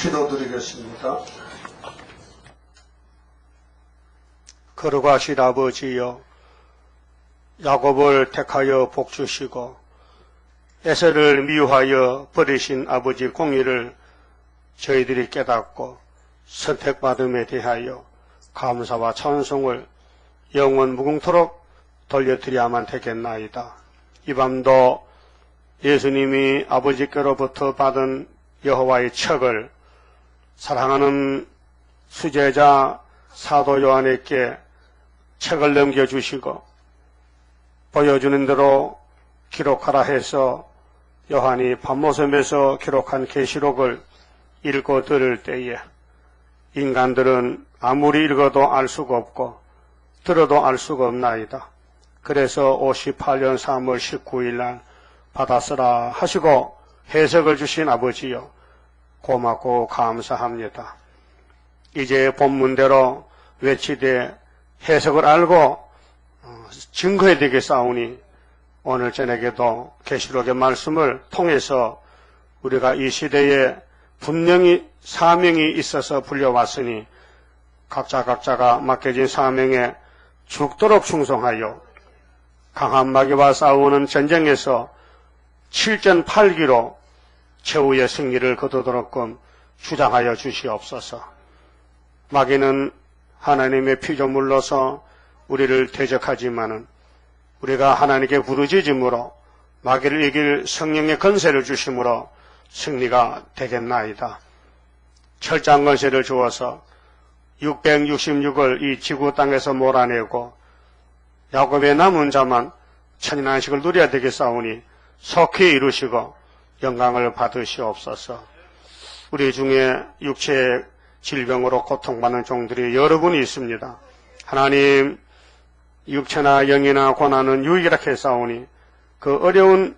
기도드리겠습니다. 거룩하신 아버지여, 야곱을 택하여 복주시고 에서를 미워하여 버리신 아버지 공의를 저희들이 깨닫고 선택받음에 대하여 감사와 찬송을 영원 무궁토록 돌려드려야만 되겠나이다. 이 밤도 예수님이 아버지께로부터 받은 여호와의 척을 사랑하는 수제자 사도 요한에게 책을 넘겨주시고 보여주는 대로 기록하라 해서 요한이 밤모섬에서 기록한 계시록을 읽고 들을 때에 인간들은 아무리 읽어도 알 수가 없고 들어도 알 수가 없나이다. 그래서 58년 3월 19일 날 받았으라 하시고 해석을 주신 아버지여, 고맙고 감사합니다. 이제 본문대로 외치되 해석을 알고 증거해야 되겠사오니 오늘 저녁에도 계시록의 말씀을 통해서 우리가 이 시대에 분명히 사명이 있어서 불려왔으니 각자가 맡겨진 사명에 죽도록 충성하여 강한 마귀와 싸우는 전쟁에서 7전 8기로 최후의 승리를 거두도록끔 주장하여 주시옵소서. 마귀는 하나님의 피조물로서 우리를 대적하지만은 우리가 하나님께 부르짖음으로 마귀를 이길 성령의 권세를 주심으로 승리가 되겠나이다. 철장 권세를 주어서 666을 이 지구 땅에서 몰아내고 야곱의 남은 자만 천인안식을 누려야 되겠사오니 속히 이루시고 영광을 받으시옵소서. 우리 중에 육체의 질병으로 고통받는 종들이 여러분이 있습니다. 하나님, 육체나 영이나 고난은 유익이라 했사오니 그 어려운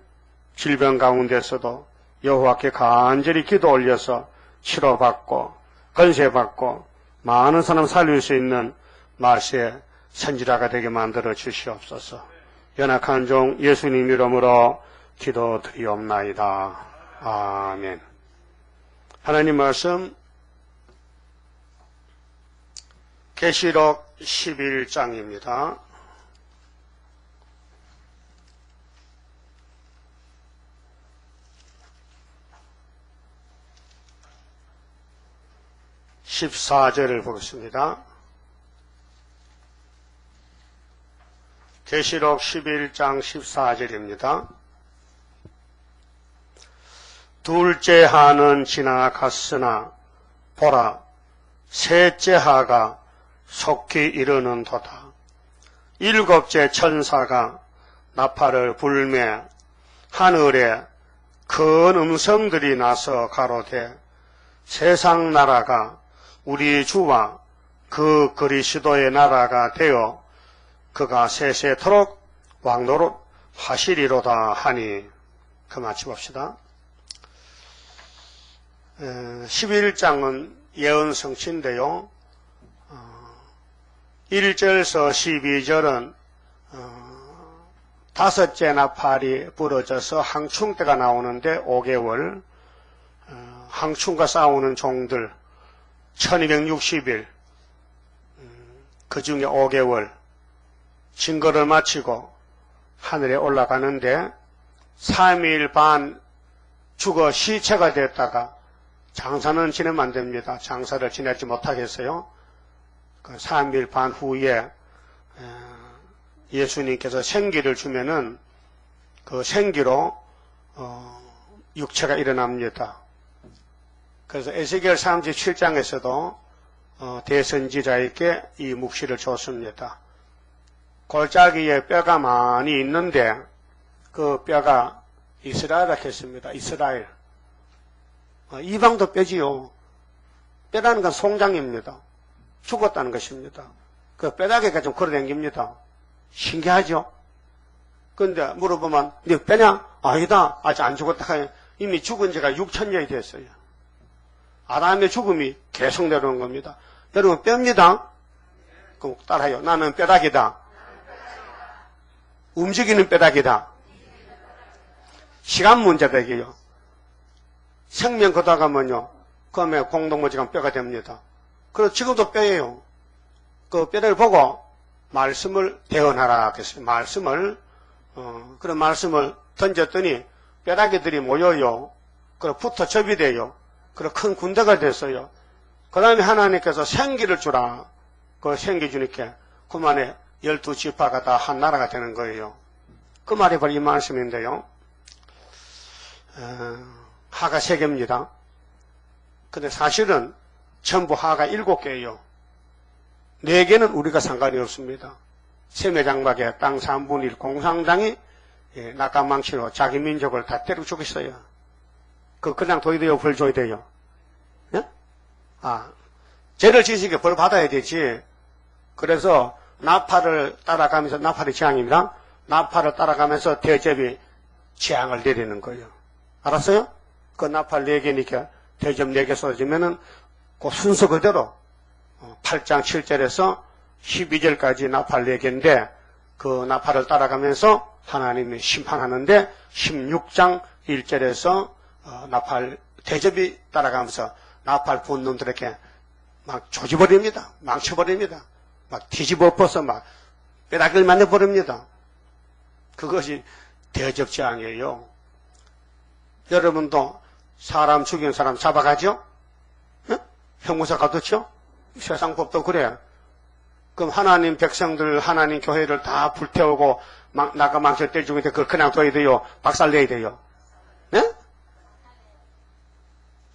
질병 가운데서도 여호와께 간절히 기도 올려서 치료받고 건세받고 많은 사람 살릴 수 있는 말세의 선지자가 되게 만들어 주시옵소서. 연약한 종 예수님 이름으로 기도드리옵나이다. 아멘. 하나님 말씀 계시록 11장입니다. (14절을) 보겠습니다. 계시록 11장 14절입니다. 둘째 하는 지나갔으나 보라, 셋째 하가 속히 이르는도다. 일곱째 천사가 나팔을 불매 하늘에 큰 음성들이 나서 가로되 세상 나라가 우리 주와 그 그리스도의 나라가 되어 그가 세세토록 왕노릇 하시리로다 하니. 그 마치봅시다. 11장은 예언 성취인데요. 1절에서 12절은 다섯째 나팔이 부러져서 항충때가 나오는데 5개월, 항충과 싸우는 종들 1260일, 그 중에 5개월 증거를 마치고 하늘에 올라가는데 3일 반 죽어 시체가 됐다가 장사는 지내면 안 됩니다. 장사를 지내지 못하겠어요. 그 3일 반 후에 예수님께서 생기를 주면은 그 생기로 육체가 일어납니다. 그래서 에스겔 37장에서도 대선지자에게 이 묵시를 줬습니다. 골짜기에 뼈가 많이 있는데 그 뼈가 이스라엘이라 했습니다. 이스라엘. 이방도 뼈지요. 뼈라는 건 송장입니다. 죽었다는 것입니다. 그 뼈다귀가 좀 걸어다닙니다. 신기하죠? 근데 물어보면 너 뼈냐? 아니다. 아직 안 죽었다. 이미 죽은 지가 6천년이 됐어요. 아담의 죽음이 계속 내려오는 겁니다. 여러분 뼈입니다. 그럼 따라해요. 나는 뼈다귀다. 움직이는 뼈다귀다. 시간 문제다 이게요. 생명 걷다가면요 그다음에 공동묘지가 뼈가 됩니다. 그래서 지금도 뼈예요. 그 뼈를 보고 말씀을 대언하라 했어요. 말씀을 그런 말씀을 던졌더니 뼈다귀들이 모여요. 그리고 붙어 접이 돼요. 그리고 큰 군대가 됐어요. 그 다음에 하나님께서 생기를 주라. 그 생기 주니까 그만에 12지파가 다 한 나라가 되는 거예요. 그 말이 바로 이 말씀인데요. 하가 3개입니다. 근데 사실은 전부 하가 7개예요. 4개는 우리가 상관이 없습니다. 세매장막에 땅 3분의 1 공산당이 낙가망치로 자기 민족을 다 때려 죽였어요. 그냥 둬야 돼요? 벌 줘야 돼요? 예? 죄를 지으시게 벌 받아야 되지. 그래서 나팔을 따라가면서, 나팔이 재앙입니다. 나팔을 따라가면서 대접이 재앙을 내리는 거예요. 알았어요? 그 나팔 4개니까 대접 4개 쏟아지면은 그 순서 그대로 8장 7절에서 12절까지 나팔 4개인데 그 나팔을 따라가면서 하나님이 심판하는데 16장 1절에서 나팔 대접이 따라가면서 나팔 본 놈들에게 막 조져버립니다. 망쳐버립니다. 막 뒤집어 엎어서 막 뼈다귀를 만져버립니다. 그것이 대접재앙이에요. 여러분도 사람 죽인 사람 잡아가죠? 예? 형무사 가뒀죠? 세상 법도 그래요. 그럼 하나님 백성들, 하나님 교회를 다 불태우고 나가 망쳐 때리고 있는데 그걸 그냥 둬야 돼요? 박살내야 돼요? 예?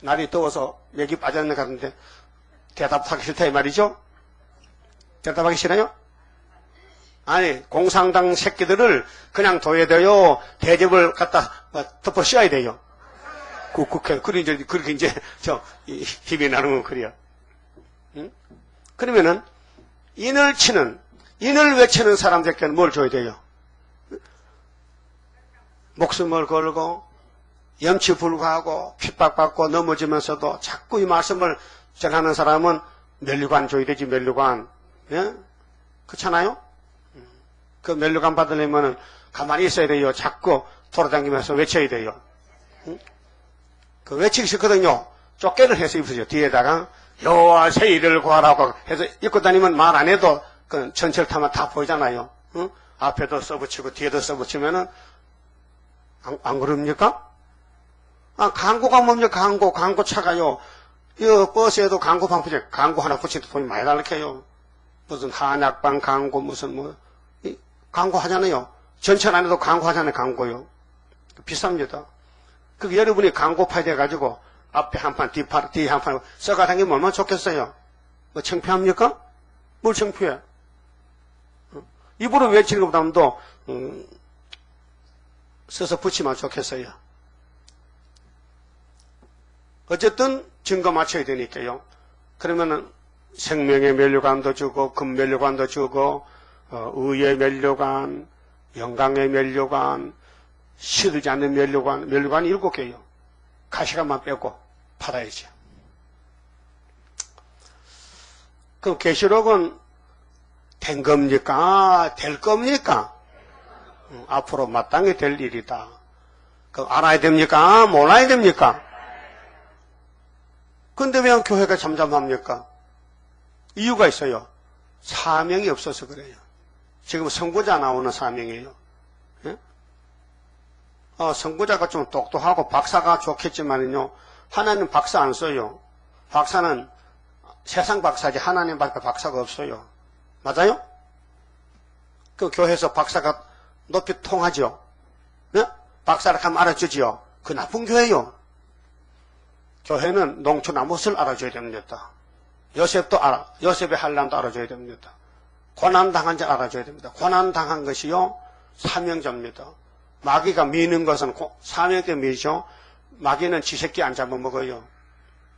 날이 더워서 맥이 빠졌는 것 같은데 대답하기 싫다 이 말이죠? 대답하기 싫어요? 아니 공산당 새끼들을 그냥 둬야 돼요? 대접을 갖다 덮어 씌워야 돼요? 그렇게 이제 힘이 나는 건 그래요. 응? 그러면은 인을 외치는 사람들께는 뭘 줘야 돼요? 목숨을 걸고 염치 불구하고 핍박받고 넘어지면서도 자꾸 이 말씀을 전하는 사람은 면류관 줘야 되지. 면류관. 예? 그렇잖아요? 그 면류관 받으려면은 가만히 있어야 돼요. 자꾸 돌아다니면서 외쳐야 돼요. 응? 그 외치기 싫거든요. 쫓개를 해서 입으세요. 뒤에다가 여호와 새 일을 구하라고 해서 입고 다니면 말 안 해도 그 전철 타면 다 보이잖아요. 응? 앞에도 써붙이고 뒤에도 써붙이면은 안 그럽니까? 광고가 뭡니까? 광고 차가요. 이 버스에도 광고 방포제 광고 하나 붙이도 돈이 많이 달라해요. 무슨 한약방 광고 무슨 광고 하잖아요. 전철 안에도 광고 하잖아요. 광고요. 비쌉니다. 그 여러분이 광고파이 돼가지고 앞에 한 판, 뒤에 한 판 써가 다니면 얼마나 좋겠어요? 뭐 창피합니까? 뭘 창피해? 입으로 외치는 것보다도 써서 붙이면 좋겠어요. 어쨌든 증거 맞춰야 되니까요. 그러면은 생명의 면류관도 주고 금면류관도 주고 의의 면류관, 영광의 면류관, 시들지 않는 면류관이 7개예요. 가시관만 빼고 받아야죠. 그럼 계시록은 된 겁니까? 될 겁니까? 앞으로 마땅히 될 일이다. 그럼 알아야 됩니까? 몰라야 됩니까? 근데 왜 교회가 잠잠합니까? 이유가 있어요. 사명이 없어서 그래요. 지금 선구자 나오는 사명이에요. 예? 선구자가 좀 똑똑하고 박사가 좋겠지만요. 하나님 박사 안 써요. 박사는 세상 박사지 하나님 박사가 없어요. 맞아요? 그 교회에서 박사가 높이 통하죠. 예? 박사라 하면 알아주지요. 그 나쁜 교회요. 교회는 농촌나무를 알아줘야 됩니다. 요셉도 요셉의 한란도 알아줘야 됩니다. 고난당한 자 알아줘야 됩니다. 고난당한 것이요, 사명자입니다. 마귀가 미는 것은 사명 때문에 미죠. 마귀는 쥐새끼 안 잡아먹어요.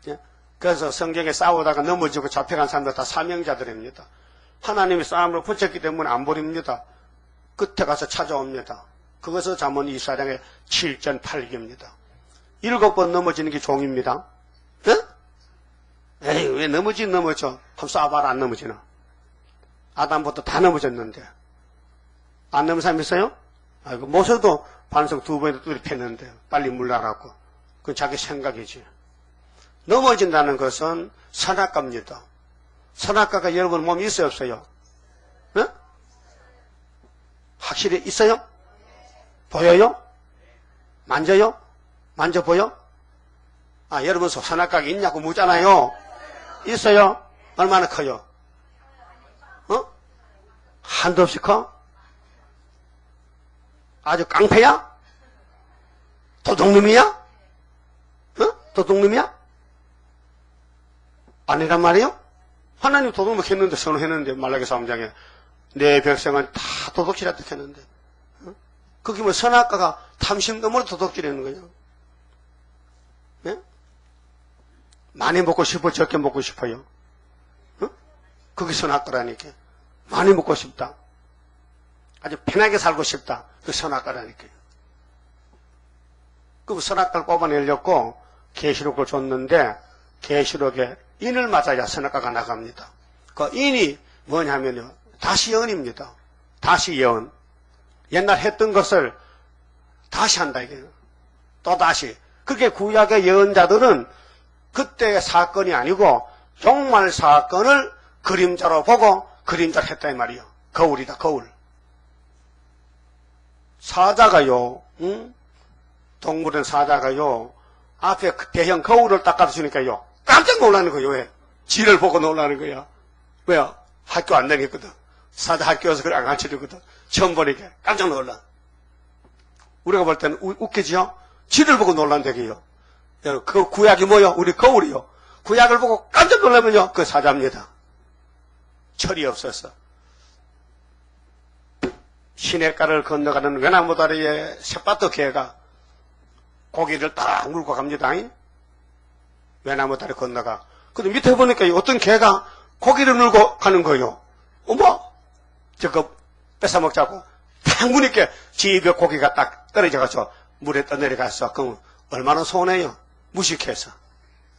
예? 그래서 성경에 싸우다가 넘어지고 잡혀간 사람들 다 사명자들입니다. 하나님이 싸움을 붙였기 때문에 안 버립니다. 끝에 가서 찾아옵니다. 그것을 잠언 이사장의 7전 8기입니다. 7번 넘어지는 게 종입니다. 예? 에이, 왜 넘어져? 한번 쏴봐라, 안 넘어지나? 아담부터 다 넘어졌는데. 안 넘은 사람 있어요? 아이고, 모세도 반석 2번에도 뚜리 팼는데, 빨리 물러가고. 그건 자기 생각이지. 넘어진다는 것은 선악과입니다. 선악과가 여러분 몸에 있어요, 없어요? 네? 확실히 있어요? 보여요? 만져요? 만져보여? 아, 여러분 선악과가 있냐고 묻잖아요. 있어요? 얼마나 커요? 한도 없이 커? 아주 깡패야? 도둑놈이야? 도둑놈이야? 아니란 말이에요? 하나님 도둑놈 했는데, 선언했는데, 말라기 3장에. 내 백성은 다 도둑질했다 했는데. 그게 뭐 선악과가 탐심놈으로 도둑질하는 거예요. 네? 많이 먹고 싶어, 적게 먹고 싶어요? 그게 선악과라니까. 많이 먹고 싶다. 아주 편하게 살고 싶다. 그게 선악과라니까요. 그 선악과를 뽑아내려고 계시록을 줬는데, 계시록에 인을 맞아야 선악과가 나갑니다. 그 인이 뭐냐면요, 다시 예언입니다. 다시 예언. 옛날 했던 것을 다시 한다 이게요. 또 다시. 그게 구약의 예언자들은 그때의 사건이 아니고 종말 사건을 그림자로 보고 그림자를 했다 이 말이요. 거울이다, 거울. 사자가요, 동물은 사자가요, 앞에 대형 거울을 딱 갖다 주니까요, 깜짝 놀라는 거예요. 왜? 지를 보고 놀라는 거야. 왜요? 학교 안 다녔거든. 사자 학교에서 그걸 안 가르쳐주거든. 처음 보니까 깜짝 놀라. 우리가 볼 때는 웃기지요? 지를 보고 놀란다고요. 그 구약이 뭐요? 우리 거울이요. 구약을 보고 깜짝 놀라면요, 그 사자입니다. 철이 없어서. 시냇가를 건너가는 외나무 다리에 새바트 개가 고기를 딱 물고 갑니다. 외나무 다리 건너가. 근데 밑에 보니까 어떤 개가 고기를 물고 가는 거예요. 어머! 저거 뺏어먹자고. 딱 무니까 집에 고기가 딱 떨어져가지고 물에 떠내려갔어. 그럼 얼마나 손해요? 무식해서.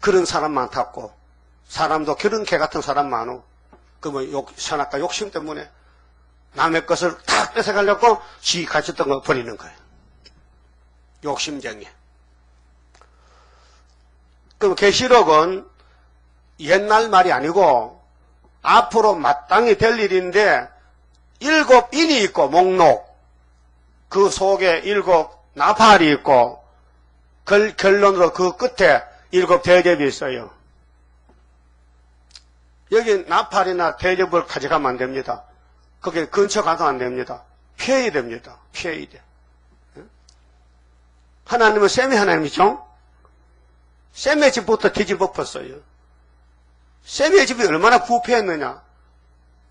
그런 사람 많다고. 사람도 그런 개 같은 사람 많어. 그러면 선악과 욕심 때문에 남의 것을 다 뺏어가려고 지 가졌던 거 버리는 거예요. 욕심쟁이. 그럼 계시록은 옛날 말이 아니고 앞으로 마땅히 될 일인데 7인이 있고 목록 그 속에 7 나팔이 있고 결론으로 그 끝에 7 대접이 있어요. 여기 나팔이나 대접을 가져가면 안 됩니다. 거기 근처 가도 안 됩니다. 피해야 됩니다. 피해야 돼. 하나님은 셈의 하나님이죠. 셈의 집부터 뒤집어엎었어요. 셈의 집이 얼마나 부패했느냐.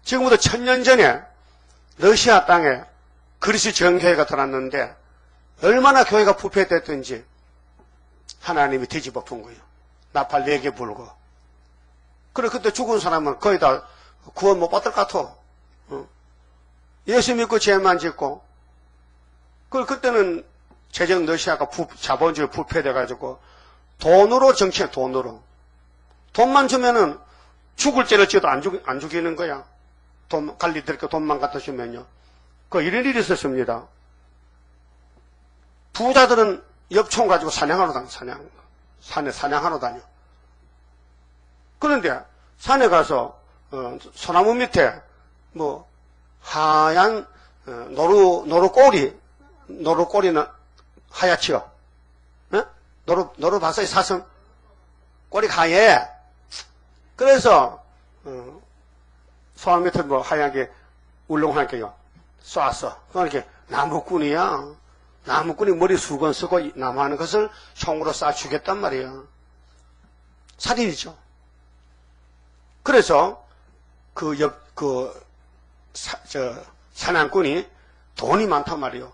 지금부터 1000년 전에 러시아 땅에 그리스 정교회가 들어왔는데 얼마나 교회가 부패됐든지 하나님이 뒤집어엎은 거예요. 나팔 4개 불고. 그래 그때 죽은 사람은 거의 다 구원 못 받을 것 같아. 예수 믿고 죄만 짓고. 그때는 제정 러시아가 자본주의 부패돼가지고 돈으로 정치해, 돈으로. 돈만 주면은 죽을 죄를 지어도 안 죽이는 거야. 돈, 관리들께 돈만 갖다 주면요. 이런 일이 있었습니다. 부자들은 엽총 가지고 사냥하러 다녀, 산에 사냥하러 다녀. 그런데 산에 가서, 소나무 밑에, 하얀, 노루꼬리는 하얗지요. 네? 노루 봤어요? 사슴? 꼬리가 하얘. 그래서, 소나무 밑에 하얗게, 울렁하게요. 쐈어. 그러니까 나무꾼이야. 나무꾼이 머리 수건 쓰고 나무하는 것을 총으로 쏴 죽였단 말이야. 살인이죠. 그래서, 사냥꾼이 돈이 많단 말이요.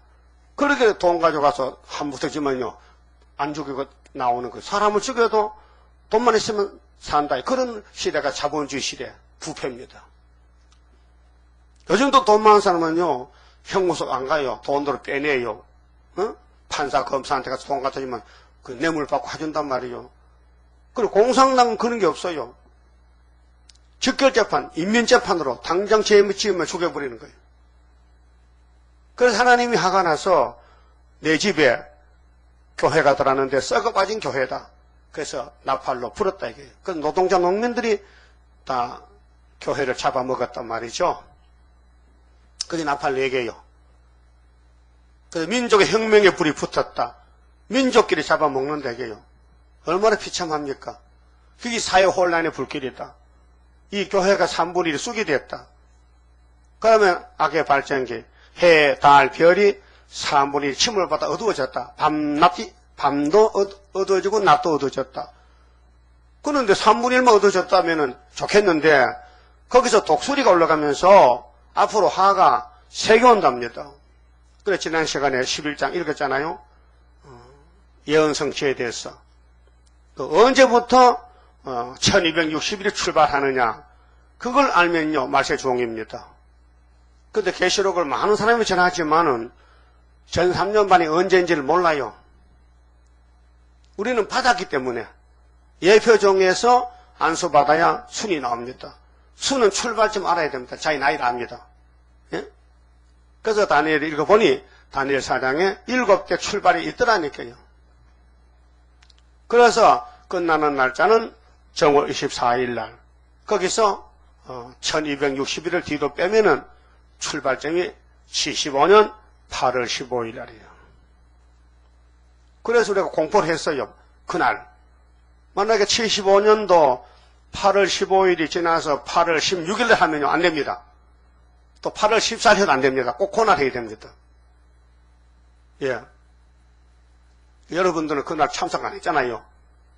그렇게 돈 가져가서 한 부서지면요, 안 죽이고 나오는 거. 사람을 죽여도 돈만 있으면 산다. 그런 시대가 자본주의 시대, 부패입니다. 요즘도 돈 많은 사람은요, 형무소 안 가요. 돈으로 빼내요. 판사, 검사한테 가서 돈 갖다 주면 그 뇌물 받고 해준단 말이요. 그리고 공산당은 그런 게 없어요. 즉결재판, 인민재판으로 당장 죄 지으면 죽여버리는 거예요. 그래서 하나님이 화가 나서 내 집에 교회가 들어왔는데 썩어 빠진 교회다. 그래서 나팔로 불었다 이게. 그 노동자 농민들이 다 교회를 잡아먹었단 말이죠. 그게 나팔 4개요. 그래서 민족의 혁명의 불이 붙었다. 민족끼리 잡아먹는다 이게요. 얼마나 비참합니까? 그게 사회 혼란의 불길이다. 이 교회가 3분의 1이 쑥이 됐다. 그러면 악의 발전기, 해, 달, 별이 3분의 1 침을 받아 어두워졌다. 밤도 어두워지고 낮도 어두워졌다. 그런데 3분의 1만 어두워졌다면 좋겠는데 거기서 독수리가 올라가면서 앞으로 화가 3개 온답니다. 그래 지난 시간에 11장 읽었잖아요. 예언성취에 대해서. 언제부터 1260일이 출발하느냐 그걸 알면요 말세 종입니다. 근데 계시록을 많은 사람이 전하지만은 전 3년 반이 언제인지를 몰라요. 우리는 받았기 때문에 예표종에서 안수받아야 순이 나옵니다. 순은 출발점 알아야 됩니다. 자기 나이를 압니다. 예? 그래서 다니엘을 읽어보니 다니엘 4장에 7대 출발이 있더라니까요. 그래서 끝나는 날짜는 정월 24일 날. 거기서 1260일을 뒤로 빼면은 출발점이 75년 8월 15일 날이에요. 그래서 우리가 공포를 했어요. 그날. 만약에 75년도 8월 15일이 지나서 8월 16일 날 하면요 안 됩니다. 또 8월 14일 해도 안 됩니다. 꼭 그날 해야 됩니다. 예. 여러분들은 그날 참석 안 했잖아요.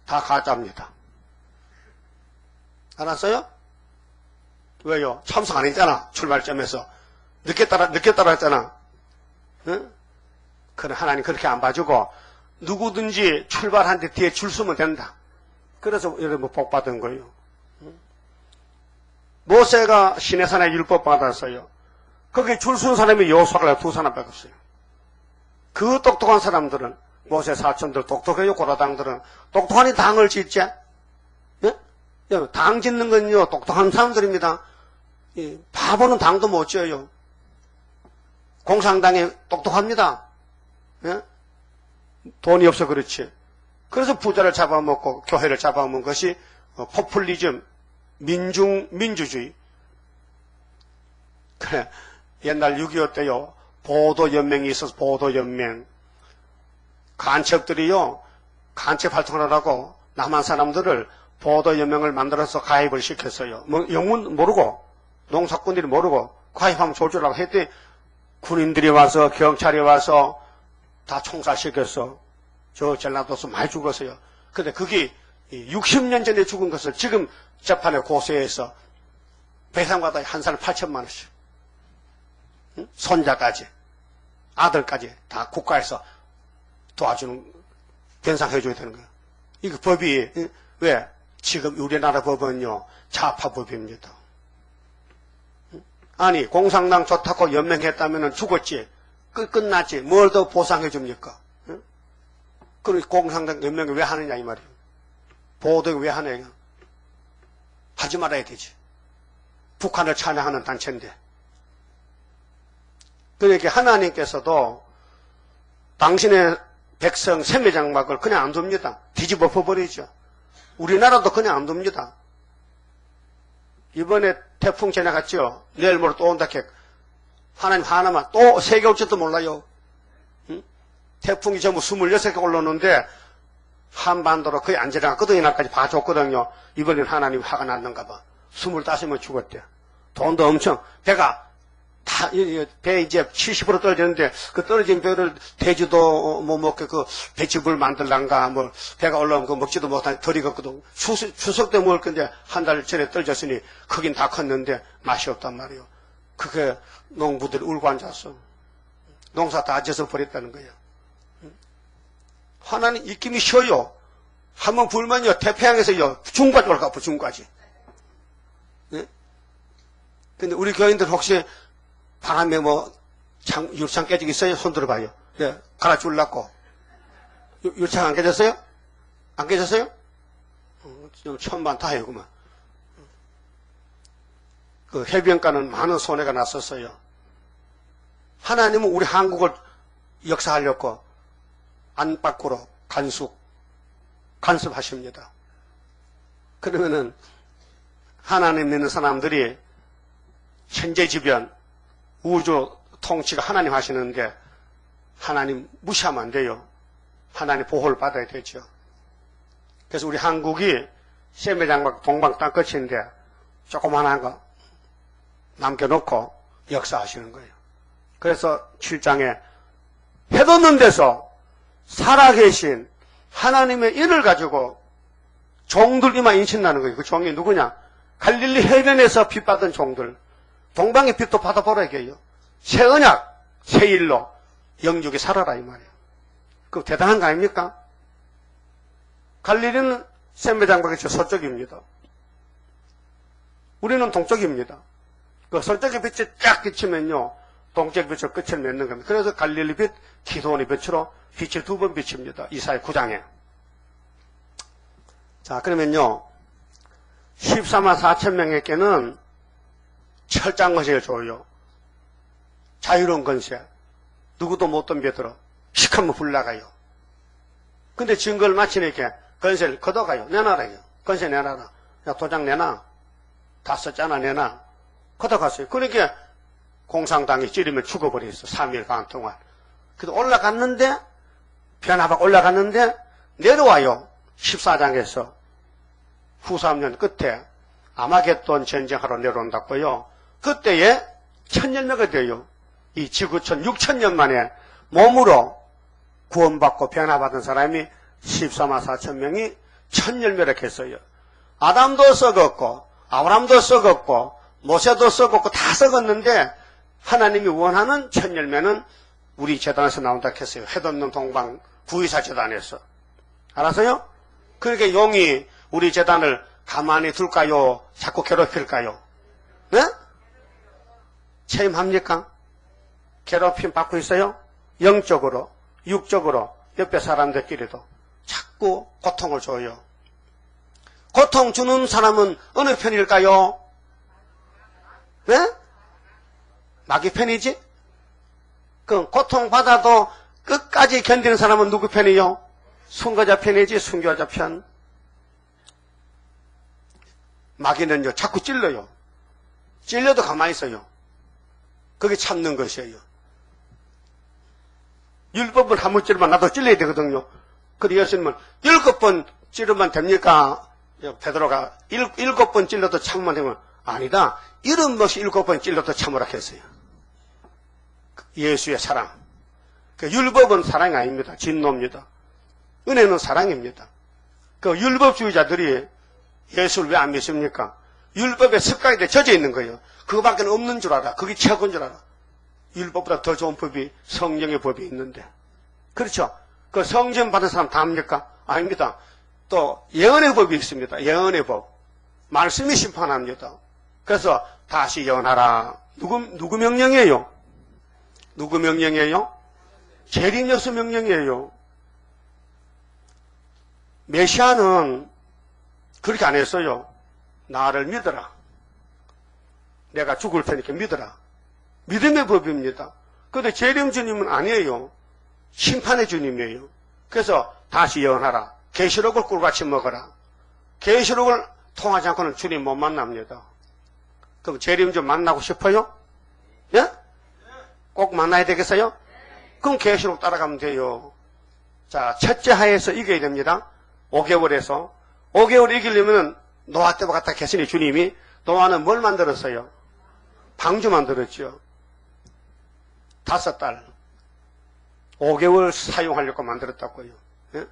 다 가짜입니다. 알았어요? 왜요? 참석 안 했잖아. 출발점에서. 늦게 따라했잖아. 응? 그래, 하나님 그렇게 안 봐주고, 누구든지 출발하는데 뒤에 줄 서면 된다. 그래서 여러분 복 받은 거예요. 응? 모세가 시내산에 율법 받았어요. 거기 줄 서는 사람이 여호수아가 2사람밖에 없어요. 그 똑똑한 사람들은, 모세 사촌들 똑똑해요. 고라당들은. 똑똑하니 당을 짓지? 예? 당 짓는 건요, 똑똑한 사람들입니다. 바보는 당도 못 지어요. 공산당이 똑똑합니다. 예? 돈이 없어 그렇지. 그래서 부자를 잡아먹고 교회를 잡아먹은 것이 포퓰리즘, 민주주의. 그래, 옛날 6.25 때요, 보도연맹이 있어서 보도연맹. 간첩들이요, 간첩 활동을 하라고 남한 사람들을 보도연맹을 만들어서 가입을 시켰어요. 뭐, 영문 모르고, 농사꾼들이 모르고, 가입하면 좋을 줄 알고 했더니, 군인들이 와서, 경찰이 와서, 다 총살시켰어. 저 전라도에서 많이 죽었어요. 근데 그게 60년 전에 죽은 것을 지금 재판에 고소해서 배상받아 한 사람 8천만 원씩. 응? 손자까지, 아들까지 다 국가에서 도와주는, 변상해줘야 되는 거예요. 이거 법이, 왜? 지금 우리나라 법은요, 좌파법입니다. 아니, 공산당 좋다고 연맹했다면 죽었지. 끝났지. 뭘 더 보상해줍니까? 응? 그럼 공산당 연맹을 왜 하느냐, 이 말이에요. 보호덕이 왜 하느냐. 하지 말아야 되지. 북한을 찬양하는 단체인데. 그러니까 하나님께서도 당신의 백성 세매장막을 그냥 안 둡니다. 뒤집어 버리죠. 우리나라도 그냥 안 둡니다. 이번에 태풍 지나갔죠. 내일 모레 또 온다 캐. 하나님 하나만 또 3개 올지도 몰라요. 응? 태풍이 전부 26개 올라오는데 한반도로 거의 안 지나갔거든요. 이날까지 봐줬거든요. 이번엔 하나님 화가 났는가 봐. 25명 죽었대. 돈도 엄청, 배가 다, 배 이제 70% 떨어졌는데, 그 떨어진 배를 돼지도 못 먹게 그 배추불 만들란가, 뭐, 배가 올라오면 그 먹지도 못하니 덜 익었거든. 추석 때 먹을 건데, 한 달 전에 떨어졌으니, 크긴 다 컸는데, 맛이 없단 말이에요. 그게 농부들이 울고 앉았어. 농사 다 져서 버렸다는 거예요. 하나님 입김이 쉬어요. 한번 불면요, 태평양에서요, 중까지 올라가고, 중까지. 예? 근데 우리 교인들 혹시 바람에 뭐, 유리창 깨지기 있어요? 손 들어봐요. 예, 갈아줄라고. 유리창 안 깨졌어요? 안 깨졌어요? 천만 다해요, 그만. 그 해변가는 많은 손해가 났었어요. 하나님은 우리 한국을 역사하려고 안팎으로 간섭하십니다. 그러면은 하나님 믿는 사람들이 천재지변, 우주 통치가 하나님 하시는데 하나님 무시하면 안 돼요. 하나님 보호를 받아야 되죠. 그래서 우리 한국이 세매장막 동방 땅끝인데 조그만한 거 남겨놓고 역사하시는 거예요. 그래서 7장에 해돋는 데서 살아계신 하나님의 일을 가지고 종들 이만 인친다는 거예요. 그 종이 누구냐? 갈릴리 해변에서 빛 받은 종들. 동방의 빛도 받아보라 이게요. 새 언약, 새 일로 영육이 살아라 이 말이에요. 그 대단한 거 아닙니까? 갈릴리는 샘매장막의 서쪽입니다. 우리는 동쪽입니다. 그 서쪽의 빛이 쫙 비치면요, 동쪽 빛으로 끝을 맺는 겁니다. 그래서 갈릴리 빛, 기도원의 빛으로 빛을 두 번 비칩니다. 이사야 9장에. 자, 그러면요, 14만 4천 명에게는 철장 것을 줘요. 자유로운 건세. 누구도 못 덤벼들어. 시커먼 불 나가요. 근데 증거를 마치니까 건세를 걷어가요. 내놔라요. 건세 내놔라. 야, 도장 내놔. 다 썼잖아, 내놔. 걷어갔어요. 그러니까 공산당이 찌르면 죽어버렸어. 3일 반 동안. 그래도 올라갔는데, 변화박 올라갔는데, 내려와요. 14장에서. 후삼년 끝에 아마겟돈 전쟁하러 내려온다고요. 그때에 천열매가 돼요. 이 지구촌 6천년 만에 몸으로 구원받고 변화받은 사람이 14만 4천 명이 천열매를 했어요. 아담도 썩었고 아브람도 썩었고 모세도 썩었고 다 썩었는데 하나님이 원하는 천열매는 우리 재단에서 나온다 했어요. 해돋는 동방 구의사 재단에서. 알았어요? 그러니까 용이 우리 재단을 가만히 둘까요? 자꾸 괴롭힐까요? 네? 체험합니까? 괴롭힘 받고 있어요? 영적으로, 육적으로, 옆에 사람들끼리도 자꾸 고통을 줘요. 고통 주는 사람은 어느 편일까요? 네? 마귀 편이지? 그럼 고통받아도 끝까지 견디는 사람은 누구 편이요? 순교자 편이지, 순교자 편. 마귀는요, 자꾸 찔러요. 찔려도 가만히 있어요. 그게 참는 것이에요. 율법은 한 번 찌르면 나도 찔러야 되거든요. 그래서 예수님은 7번 찌르면 됩니까? 베드로가 7번 찔러도 참으면 되면 아니다. 77번 찔러도 참으라 했어요. 예수의 사랑. 율법은 사랑이 아닙니다. 진노입니다. 은혜는 사랑입니다. 그 율법주의자들이 예수를 왜 안 믿습니까? 율법에 습관이 돼 젖어 있는 거예요. 그거밖에 없는 줄 알아. 그게 최고인 줄 알아. 율법보다 더 좋은 법이 성령의 법이 있는데. 그렇죠? 그 성전 받은 사람 다 합니까? 아닙니다. 또 예언의 법이 있습니다. 예언의 법. 말씀이 심판합니다. 그래서 다시 예언하라. 누구 명령이에요? 누구 명령이에요? 재림여수 명령이에요. 메시아는 그렇게 안 했어요. 나를 믿어라. 내가 죽을 테니까 믿어라. 믿음의 법입니다. 그런데 재림 주님은 아니에요. 심판의 주님이에요. 그래서 다시 예언하라. 계시록을 꿀같이 먹어라. 계시록을 통하지 않고는 주님 못 만납니다. 그럼 재림 좀 만나고 싶어요? 예? 꼭 만나야 되겠어요? 그럼 계시록 따라가면 돼요. 자, 첫째 하에서 이겨야 됩니다. 5개월에서. 5개월 이기려면 노아 때와 같다 계시니 주님이 노아는 뭘 만들었어요? 방주 만들었죠. 5달. 5개월 사용하려고 만들었다고요. 예?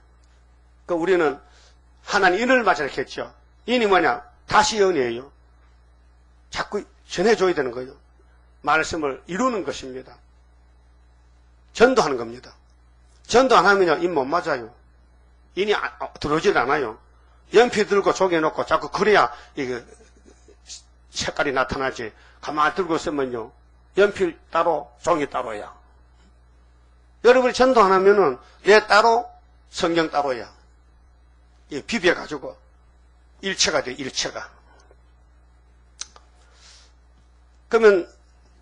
그 우리는 하나님 인을 맞으라 했죠. 인이 뭐냐? 다시 연이에요. 자꾸 전해줘야 되는 거예요. 말씀을 이루는 것입니다. 전도하는 겁니다. 전도 안 하면요, 인 못 맞아요. 인이 들어오질 않아요. 연필 들고 조개놓고 자꾸 그래야 이게 색깔이 나타나지. 가만히 들고 있으면요, 연필 따로, 종이 따로야. 여러분이 전도 안 하면은 얘 따로, 성경 따로야. 비벼가지고 일체가 돼, 일체가. 그러면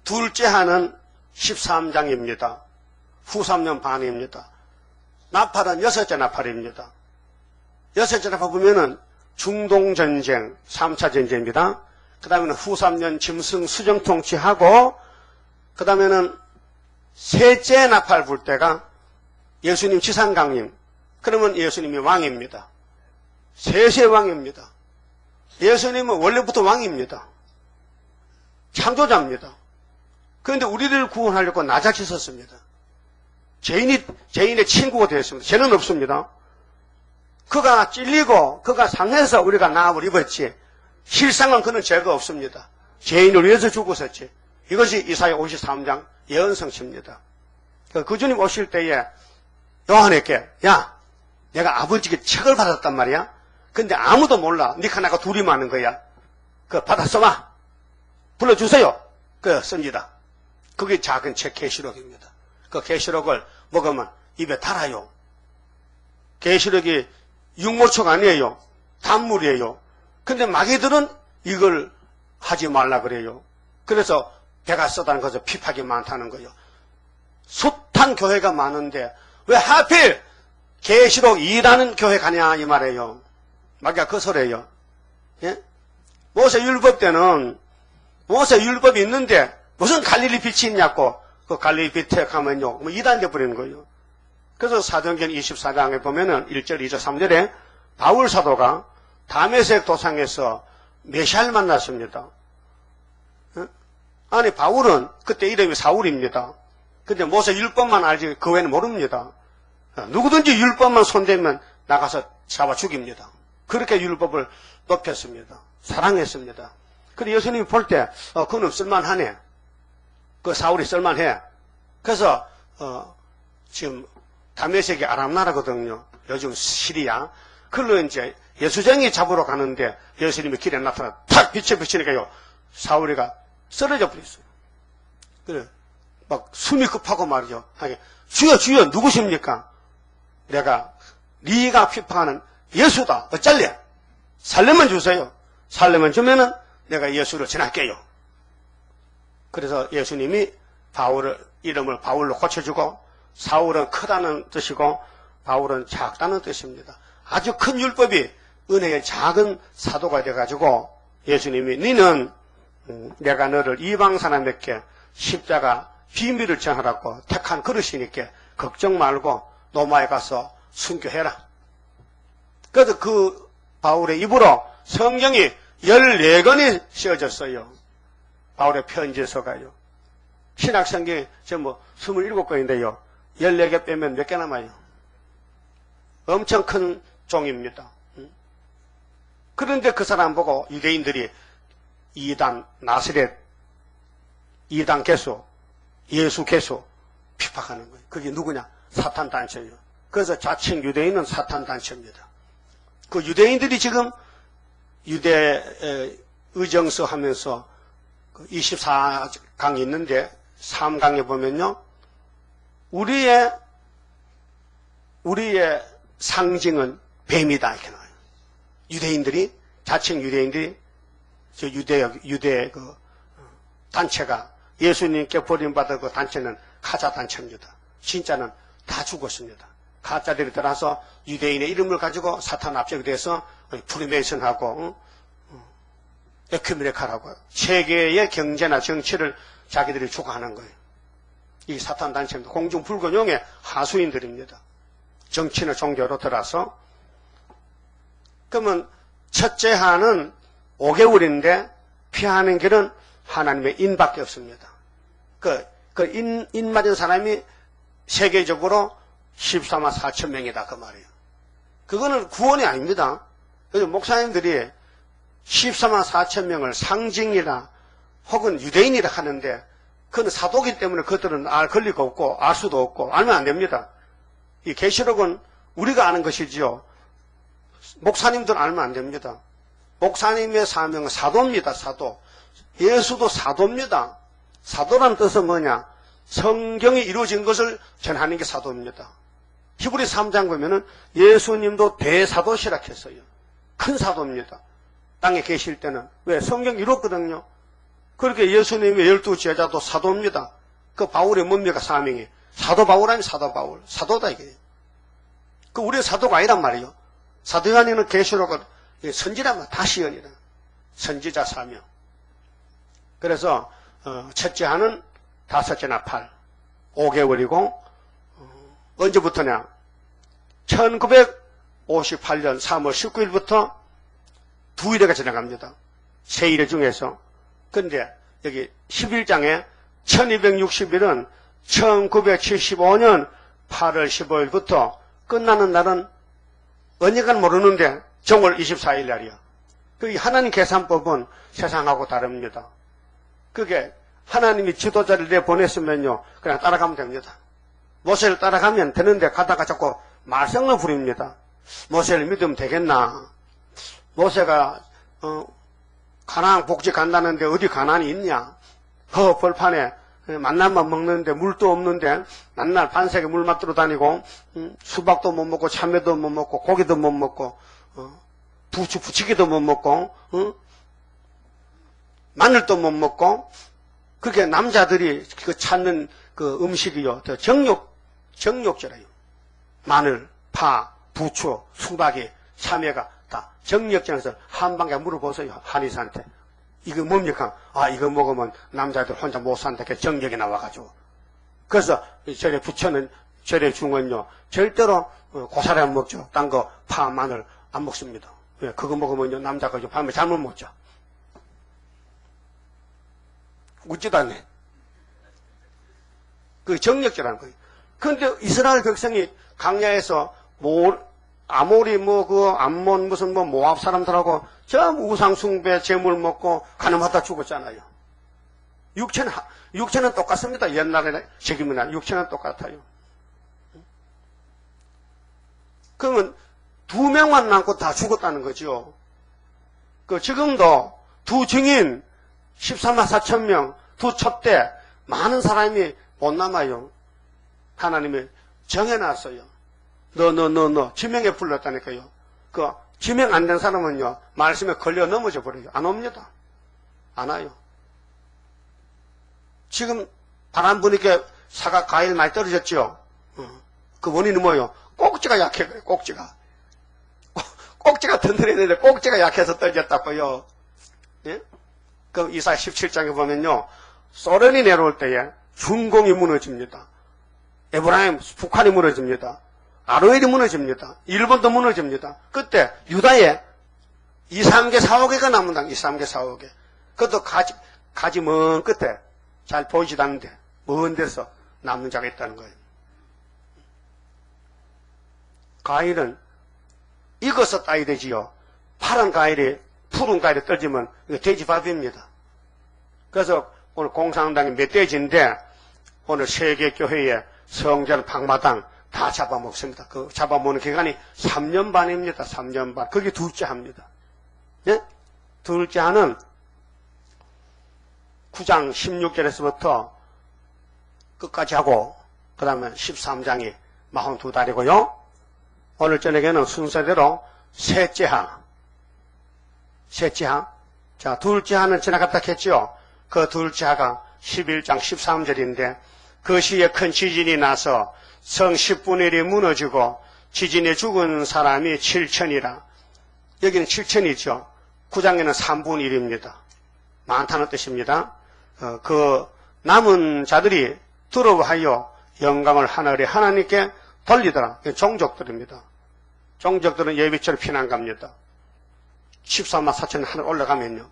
둘째 하는 13장입니다. 후 3년 반입니다. 나팔은 6째 나팔입니다. 여섯째로 보면은 중동전쟁, 3차 전쟁입니다. 그 다음에는 후 3년 짐승 수정 통치하고, 그 다음에는 셋째 나팔 불 때가 예수님 지상강림. 그러면 예수님이 왕입니다. 셋의 왕입니다. 예수님은 원래부터 왕입니다. 창조자입니다. 그런데 우리를 구원하려고 낮아지셨습니다. 죄인의 친구가 되었습니다. 죄는 없습니다. 그가 찔리고 그가 상해서 우리가 나음을 입었지, 실상은 그는 죄가 없습니다. 죄인을 위해서 죽으셨지. 이것이 이사야 53장 예언성취입니다. 그 주님 오실 때에 요한에게, 야, 내가 아버지께 책을 받았단 말이야. 근데 아무도 몰라. 니가 나가 둘이 많은 거야. 받아 써봐. 불러주세요. 씁니다. 그게 작은 책 계시록입니다. 그 계시록을 먹으면 입에 달아요. 계시록이 육모초가 아니에요. 단물이에요. 근데 마귀들은 이걸 하지 말라 그래요. 그래서 배가 쓰다는 것은 핍박이 많다는 거예요. 숱한 교회가 많은데 왜 하필 계시록 2라는 교회 가냐 이 말이에요. 마귀가 그 소리예요. 예? 모세율법 때는 모세율법이 있는데 무슨 갈릴리 빛이 있냐고, 그 갈릴리 빛에 가면요 2단 돼버리는 거예요. 그래서 사도행전 24장에 보면은 1절, 2절, 3절에 바울 사도가 다메섹 도상에서 메시아를 만났습니다. 아니 바울은 그때 이름이 사울입니다. 근데 모세 율법만 알지 그 외에는 모릅니다. 누구든지 율법만 손대면 나가서 잡아 죽입니다. 그렇게 율법을 높였습니다. 사랑했습니다. 그런데 예수님이 볼 때 그는 쓸만하네. 그 사울이 쓸만해. 그래서 지금 다메섹이 아람 나라거든요. 요즘 시리아. 그걸로 이제 예수쟁이 잡으러 가는데 예수님이 길에 나타나 탁 빛에 비치니까요 사울이가 쓰러져 버렸어요. 그래 막 숨이 급하고 말이죠. 주여 주여 누구십니까? 내가 네가 핍박하는 예수다. 어쩔래? 살려면 주세요. 살려면 주면은 내가 예수를 전할게요. 그래서 예수님이 바울을 이름을 바울로 고쳐주고, 사울은 크다는 뜻이고 바울은 작다는 뜻입니다. 아주 큰 율법이 은혜의 작은 사도가 돼가지고 예수님이 너는 내가 너를 이방 사람에게 십자가 비밀을 전하라고 택한 그릇이니까 걱정 말고 로마에 가서 순교해라. 그래서 그 바울의 입으로 성경이 14권이 씌어졌어요. 바울의 편지서가요. 신학성경이 전부 27권인데요. 14개 빼면 몇 개 남아요? 엄청 큰 종입니다. 그런데 그 사람 보고 유대인들이 이단 나스렛, 이단 개수, 예수 개수 핍박하는 거예요. 그게 누구냐? 사탄 단체예요. 그래서 자칭 유대인은 사탄 단체입니다. 그 유대인들이 지금 유대 의정서 하면서 24강이 있는데 3강에 보면요. 우리의 상징은 뱀이다 이렇게 나와요. 유대인들이 자칭 유대인들이 저 유대 그 단체가 예수님께 버림받은 그 단체는 가짜 단체입니다. 진짜는 다 죽었습니다. 가짜들이 들어서 유대인의 이름을 가지고 사탄 압력이 돼서 프리메이슨하고 에큐메니카라고 세계의 경제나 정치를 자기들이 주관하는 거예요. 이 사탄 단체입니다. 공중불건용의 하수인들입니다. 정치나 종교로 들어서. 그러면 첫째 한은 5개월인데 피하는 길은 하나님의 인밖에 없습니다. 인 맞은 사람이 세계적으로 14만 4천 명이다 그 말이에요. 그거는 구원이 아닙니다. 그래서 목사님들이 14만 4천 명을 상징이라 혹은 유대인이라 하는데 그건 사도기 때문에 그들은 알 권리가 없고 알 수도 없고 알면 안 됩니다. 이 계시록은 우리가 아는 것이지요. 목사님들은 알면 안 됩니다. 목사님의 사명은 사도입니다. 사도. 예수도 사도입니다. 사도란 뜻은 뭐냐? 성경이 이루어진 것을 전하는 게 사도입니다. 히브리 3장 보면은 예수님도 대사도시라 했어요. 큰 사도입니다. 땅에 계실 때는. 왜? 성경이 이뤘거든요. 그렇게 예수님의 12제자도 사도입니다. 그 바울의 뭡니까? 사명이. 사도 바울 아니면 사도 바울. 사도다 이게. 그 우리 사도가 아니란 말이에요. 사도 요한에는 계시록은 선지라면 다 시연이라. 선지자 사명. 그래서 첫째 하는 다섯째 나팔 5개월이고 언제부터냐? 1958년 3월 19일부터 두 일회가 지나갑니다. 세 일회 중에서. 근데 여기 11장에 1260일은 1975년 8월 15일부터 끝나는 날은 언젠가는 모르는데 정월 24일 날이야. 그 하나님 계산법은 세상하고 다릅니다. 그게 하나님이 지도자를 내보냈으면요 그냥 따라가면 됩니다. 모세를 따라가면 되는데 가다가 자꾸 말썽을 부립니다. 모세를 믿으면 되겠나? 모세가 가나안 복지 간다는데 어디 가나안이 있냐? 벌판에 만날만 먹는데 물도 없는데 맨날 반석에 물 맞들어 다니고 수박도 못 먹고 참외도 못 먹고 고기도 못 먹고 부치기도 못 먹고 마늘도 못 먹고 그렇게 남자들이 그 찾는 그 음식이요 정욕제라요. 마늘, 파, 부추, 수박이, 참외가 다 정력제라서 한방에 물어보세요. 한의사한테. 이거 뭡니까? 아, 이거 먹으면 남자들 혼자 못 산다. 정력이 나와가지고. 그래서 절에 부처는, 절에 중은요, 절대로 고사리 안 먹죠. 딴 거, 파, 마늘 안 먹습니다. 왜? 그거 먹으면요, 남자가 밤에 잠을 못 자. 웃지도 않네. 그 정력제라는 거예요. 그런데 이스라엘 백성이 강야에서 아모리 암몬 무슨 모압 사람들하고 전부 우상숭배 재물 먹고 가늠하다 죽었잖아요. 육체는 똑같습니다. 옛날에는 지금이나 육체는 똑같아요. 그러면 2명만 남고 다 죽었다는 거죠. 지금도 두 증인 13만 4천 명, 두 첩대 많은 사람이 못 남아요. 하나님이 정해놨어요. 너 지명에 불렀다니까요. 지명 안 된 사람은요 말씀에 걸려 넘어져 버려요. 안 옵니다. 안 와요. 지금 바람 부니까 사과 과일 많이 떨어졌죠. 그 원인은 뭐예요? 꼭지가 약해 그래. 꼭지가 든든했는데 꼭지가 약해서 떨어졌다고요. 예? 그 이사야 17장에 보면요 소련이 내려올 때에 중공이 무너집니다. 에브라임 북한이 무너집니다. 아로엘이 무너집니다. 일본도 무너집니다. 그때 유다에 2, 3개 4호개가 남는다. 2, 3개 4호개. 그것도 가지 먼 끝에 잘 보이지도 않는데 먼 데서 남는 자가 있다는 거예요. 과일은 익어서 따야 되지요. 파란 과일이 푸른 과일이 떨어지면 이거 돼지밥입니다. 그래서 오늘 공산당이 멧돼지인데 오늘 세계교회에 성전 방마당 다 잡아먹습니다. 그 잡아먹는 기간이 3년 반입니다. 3년 반. 그게 둘째 합니다. 예? 둘째 하는 9장 16절에서부터 끝까지 하고 그 다음에 13장이 42달이고요. 오늘 저녁에는 순서대로 셋째 하. 자, 둘째 하는 지나갔다 했죠. 그 둘째 하가 11장 13절인데 그 시에 큰 지진이 나서 성 10분의 1이 무너지고 지진에 죽은 사람이 7천이라. 여기는 7천이죠. 9장에는 3분의 1입니다. 많다는 뜻입니다. 그 남은 자들이 두려워하여 영광을 하늘에 하나님께 돌리더라. 종족들입니다. 종족들은 예비처럼 피난 갑니다. 14만 4천 하늘 올라가면요.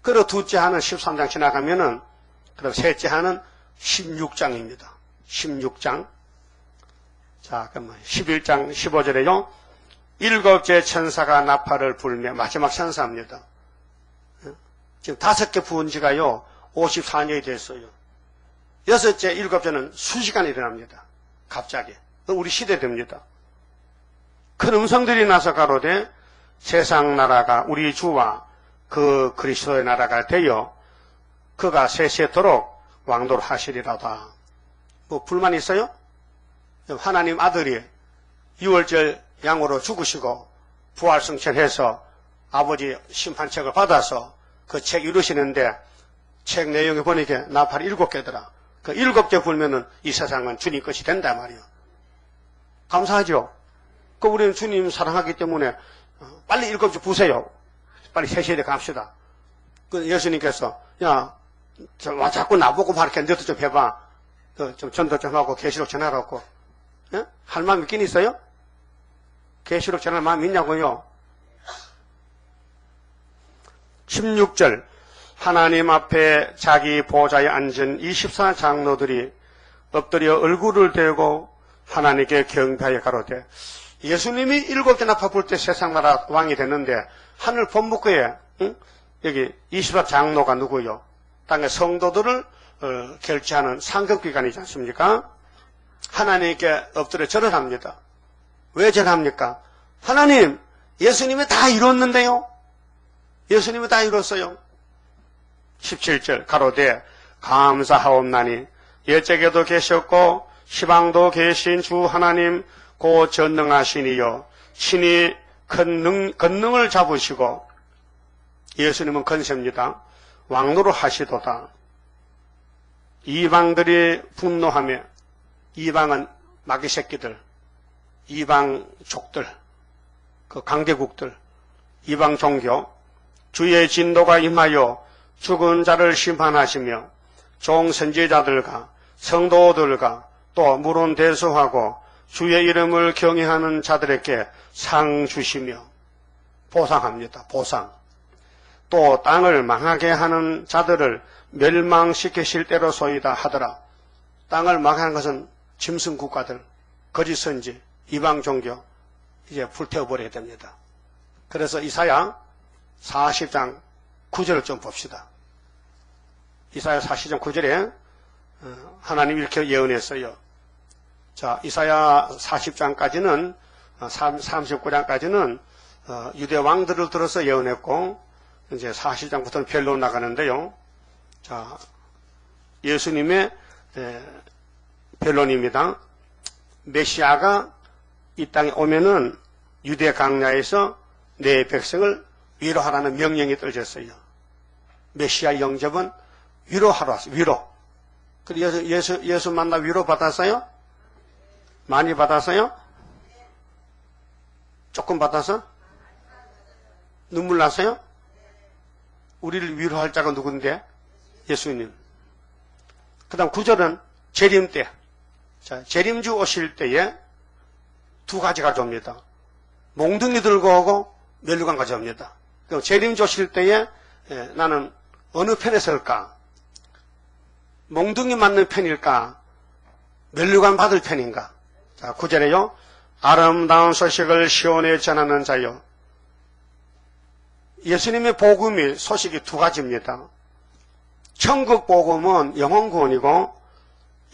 그리고 둘째 하는 13장 지나가면은 그럼 셋째 하는 16장입니다. 16장. 자, 그러면 11장 15절에요. 일곱째 천사가 나팔을 불며 마지막 천사입니다. 지금 5개 부은 지가요 54년이 됐어요. 여섯째, 일곱째는 순식간에 일어납니다. 갑자기. 우리 시대 됩니다. 큰 음성들이 나서 가로되 세상 나라가 우리 주와 그 그리스도의 나라가 되어 그가 세세토록 왕도를 하시리라다. 뭐 불만 있어요? 하나님 아들이 6월절 양으로 죽으시고 부활승천해서 아버지 심판책을 받아서 그 책 이루시는데 책 내용에 보니까 나팔이 7개더라. 그 7개 불면은 이 세상은 주님 것이 된단 말이에요. 감사하죠? 그 우리는 주님 사랑하기 때문에 빨리 7시 부세요. 빨리 3시에 갑시다. 그 예수님께서 야, 자꾸 나보고 막 이렇게 너도 좀 해봐. 좀 전도 좀 하고 계시록 전하라고. 예? 할 마음 있긴 있어요? 계시록 전할 마음 있냐고요? 16절 하나님 앞에 자기 보좌에 앉은 24장로들이 엎드려 얼굴을 대고 하나님께 경배하여 가로되 예수님이 7개 나파 불 때 세상 나라 왕이 됐는데 하늘 본무교에 응? 여기 24장로가 누구요? 땅의 성도들을 결제하는 상급기관이지 않습니까? 하나님께 엎드려 절을 합니다. 왜 절합니까? 하나님, 예수님이 다 이뤘는데요. 예수님이 다 이뤘어요. 17절 가로되 감사하옵나니 옛적에도 계셨고 시방도 계신 주 하나님 고 전능하시니요 친히 권능을 잡으시고 예수님은 권세입니다. 왕노로 하시도다. 이방들이 분노하며 이방은 마귀 새끼들, 이방족들, 그 강대국들, 이방 종교, 주의 진도가 임하여 죽은 자를 심판하시며 종 선지자들과 성도들과 또 물론 대수하고 주의 이름을 경외하는 자들에게 상 주시며 보상합니다. 보상. 또 땅을 망하게 하는 자들을 멸망시키실 때로소이다 하더라. 땅을 망하는 것은 짐승 국가들, 거짓 선지, 이방 종교 이제 불태워버려야 됩니다. 그래서 이사야 40장 9절을 좀 봅시다. 이사야 40장 9절에 하나님 이렇게 예언했어요. 자, 이사야 40장까지는 39장까지는 유대 왕들을 들어서 예언했고 이제 40장부터는 별로 나가는데요. 자, 예수님의 변론입니다. 메시아가 이 땅에 오면은 유대 강야에서 내 백성을 위로하라는 명령이 떨어졌어요. 메시아 영접은 위로하러 왔어요. 위로. 그래서 예수 만나 위로 받았어요? 많이 받았어요? 조금 받아서? 눈물 났어요? 우리를 위로할 자가 누군데? 예수님. 그 다음 9절은 재림 때. 자, 재림주 오실 때에 두 가지 가져옵니다. 몽둥이 들고 오고 멸류관 가져옵니다. 그럼 재림주 오실 때에 나는 어느 편에 설까? 몽둥이 맞는 편일까? 멸류관 받을 편인가? 자, 9절에요. 아름다운 소식을 시온에 전하는 자요. 예수님의 복음이 소식이 두 가지입니다. 천국 복음은 영원 구원이고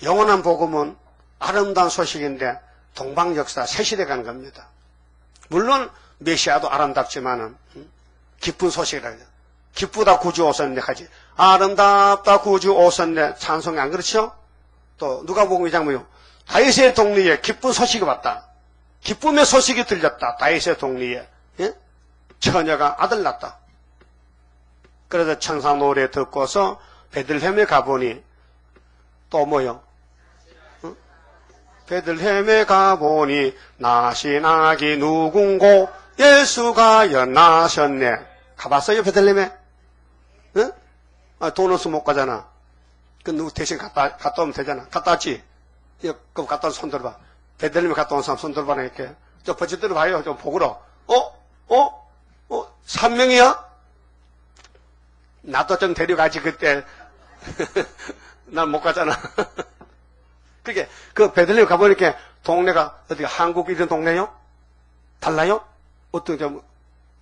영원한 복음은 아름다운 소식인데 동방 역사 새 시대 가는 겁니다. 물론 메시아도 아름답지만은 기쁜 소식이라 해요. 기쁘다 구주 오셨네 하지. 아름답다 구주 오셨네 찬송이 안 그렇죠? 또 누가복음 2장 뭐요? 다윗의 동리에 기쁜 소식이 왔다. 기쁨의 소식이 들렸다. 다윗의 동리에 예? 처녀가 아들 낳았다. 그래서 천사 노래 듣고서 베들레헴에 가보니 또 뭐요? 응? 베들레헴에 가보니 나시나기 누군고 예수가 연나셨네. 가봤어요 베들레헴에? 응? 돈 없으면 못 가잖아. 그 누구 대신 갔다 오면 되잖아. 갔다 왔지? 그럼 갔다 온 손 들어봐. 베들레헴에 갔다 온 사람 손 들어봐라 이렇게. 저 버짓 들어봐요. 좀 보고로. 3명이야? 나도 좀 데려가지 그때. 난 못 가잖아. 그게 그 베들레헴 가보니까 동네가 어디 한국 이런 동네요? 달라요? 어떻게 좀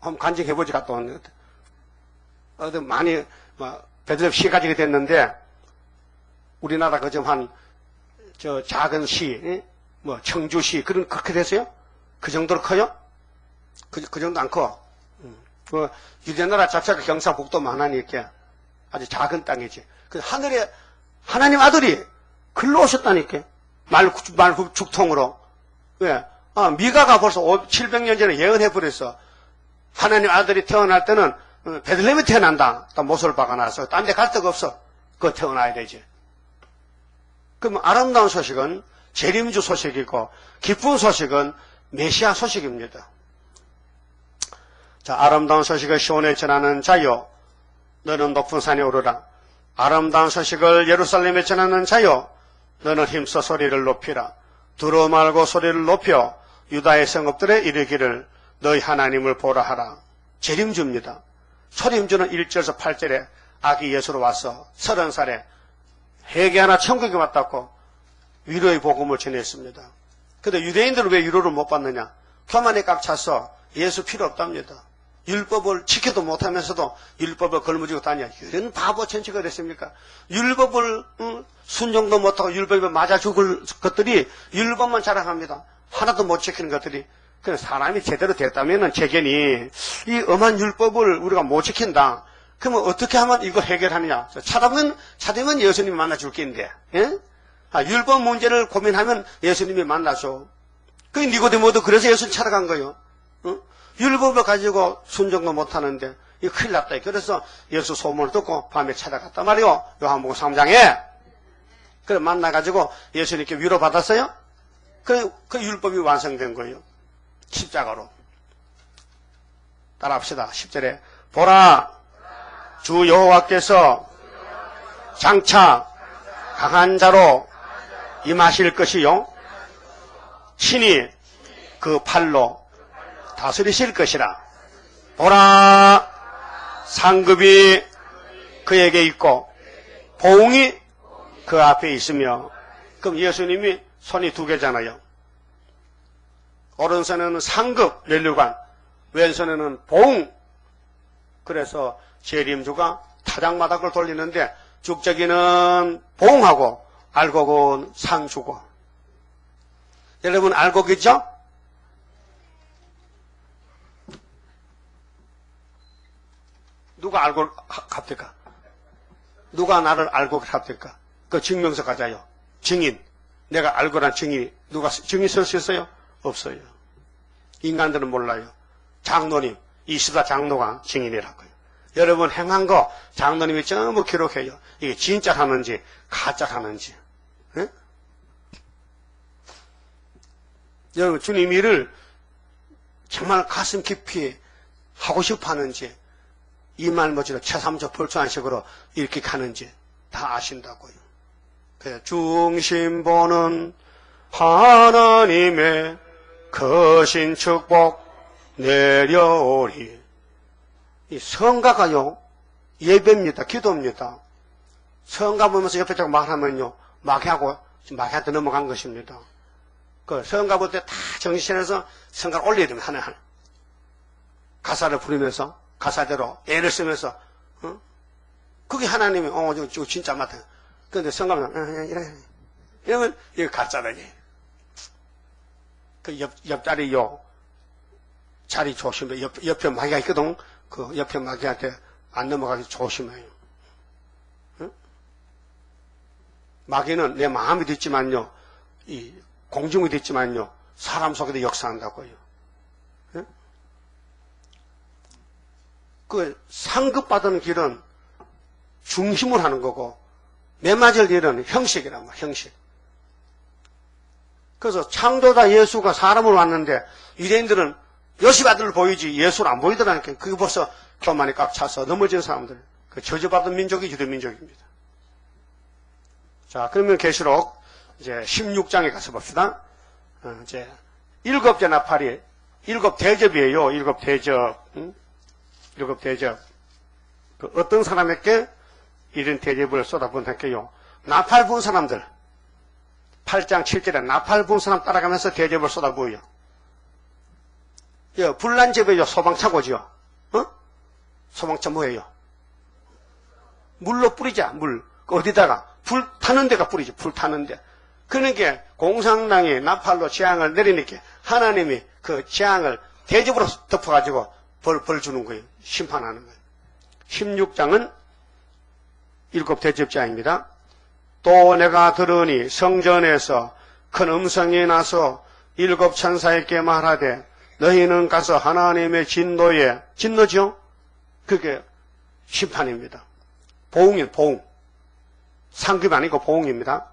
한번 간증해보지 갔다 왔는데 어디 많이 베들레헴 시가지게 됐는데 우리나라 그 좀 한 저 작은 시, 뭐 청주시 그런 그렇게 됐어요? 그 정도로 커요? 그 정도 안 커. 그 유대나라 자체가 경상북도만 하니까 아주 작은 땅이지. 그 하늘에 하나님 아들이 글로 오셨다니까. 말죽통으로. 왜? 미가가 벌써 700년 전에 예언해버렸어. 하나님 아들이 태어날 때는 베들레헴에 태어난다. 못을 박아놔서 딴 데 갈 데가 없어. 그거 태어나야 되지. 그럼 아름다운 소식은 재림주 소식이고 기쁜 소식은 메시아 소식입니다. 자, 아름다운 소식을 시온에 전하는 자여, 너는 높은 산에 오르라. 아름다운 소식을 예루살렘에 전하는 자여, 너는 힘써 소리를 높이라. 두루 말고 소리를 높여 유다의 성읍들에 이르기를 너희 하나님을 보라 하라. 재림주입니다. 초림주는 1절에서 8절에 아기 예수로 와서 30살에 회개하나 천국에 왔다고 위로의 복음을 전했습니다. 그런데 유대인들은 왜 위로를 못 받느냐? 교만에 꽉 차서 예수 필요 없답니다. 율법을 지켜도 못하면서도 율법을 걸머쥐고 다녀. 이런 바보 천치가 됐습니까? 율법을 순종도 못하고 율법에 맞아 죽을 것들이 율법만 자랑합니다. 하나도 못 지키는 것들이. 그래서 사람이 제대로 됐다면 재견이 이 엄한 율법을 우리가 못 지킨다. 그러면 어떻게 하면 이거 해결하느냐? 찾으면 예수님이 만나줄 게인데. 예? 율법 문제를 고민하면 예수님이 만나죠. 그 니고데모도 그래서 예수를 찾아간 거예요. 율법을 가지고 순종도 못하는데 이거 큰일 났다. 그래서 예수 소문을 듣고 밤에 찾아갔단 말이요. 요한복음 3장에. 그래 만나가지고 예수님께 위로받았어요. 그 율법이 완성된 거예요. 십자가로. 따라합시다. 10절에 보라 주 여호와께서 장차 강한 자로 임하실 것이요 친히 그 팔로 다스리실 것이라. 보라 상급이 그에게 있고 보응이 그 앞에 있으며. 그럼 예수님이 손이 2개잖아요. 오른손에는 상급 면류관, 왼손에는 보응. 그래서 재림주가 타작마닥을 돌리는데 죽저기는 보응하고 알곡은 상주고. 여러분 알곡이죠? 누가 알고 합니까? 누가 나를 알고 합니까? 그 증명서 가자요. 증인. 내가 알고란 증인이 누가 증인 쓸 수 있어요? 없어요. 인간들은 몰라요. 장로님, 24 장로가 증인이라고요. 여러분 행한 거 장로님이 전부 기록해요. 이게 진짜 하는지 가짜 하는지. 네? 여러분 주님 일을 정말 가슴 깊이 하고 싶어 하는지 이말머지로 최삼조 불초안식으로 이렇게 가는지 다 아신다고요. 그래서 중심보는 하나님의 거신 축복 내려오리. 이 성가가요 예배입니다. 기도입니다. 성가 보면서 옆에 자꾸 말하면요 마귀하고 마귀한테 넘어간 것입니다. 그 성가 볼 때 다 정신해서 성가를 올려야 됩니다. 하나 가사를 부르면서 가사대로 애를 쓰면서 그게 하나님이 저 진짜 맞다. 그런데 성가면 이러면 이거 가짜라니. 그 옆자리요 자리 조심해. 옆에 마귀가 있거든. 그 옆에 마귀한테 안 넘어가기 조심해요. 마귀는 내 마음이 됐지만요, 이 공중이 됐지만요, 사람 속에도 역사한다고요. 그 상급받은 길은 중심을 하는 거고, 매맞을 일은 형식이란 말이야, 형식. 그래서 창조자 예수가 사람을 왔는데, 유대인들은 요셉 아들을 보이지 예수를 안 보이더라니까. 그게 벌써 교만이 꽉 차서 넘어진 사람들. 그 저주받은 민족이 유대민족입니다. 자, 그러면 계시록 이제 16장에 가서 봅시다. 이제 7째 나팔이 7 대접이에요. 7 대접. 7 대접. 그 어떤 사람에게 이런 대접을 쏟아부은할게요. 나팔 부은 사람들. 8장 7절에 나팔 부은 사람 따라가면서 대접을 쏟아부어요. 불난 집에요. 소방차고지요. 소방차 뭐예요? 물로 뿌리자. 물. 어디다가? 불 타는 데가 뿌리죠. 불 타는 데. 그러니까 공산당이 나팔로 재앙을 내리니까 하나님이 그 재앙을 대접으로 덮어가지고 벌 주는 거예요. 심판하는 거예요. 16장은 7 대접자입니다. 또 내가 들으니 성전에서 큰 음성이 나서 7 천사에게 말하되 너희는 가서 하나님의 진노에, 진노죠? 그게 심판입니다. 보응이에요, 보응. 상급이 아니고 보응입니다.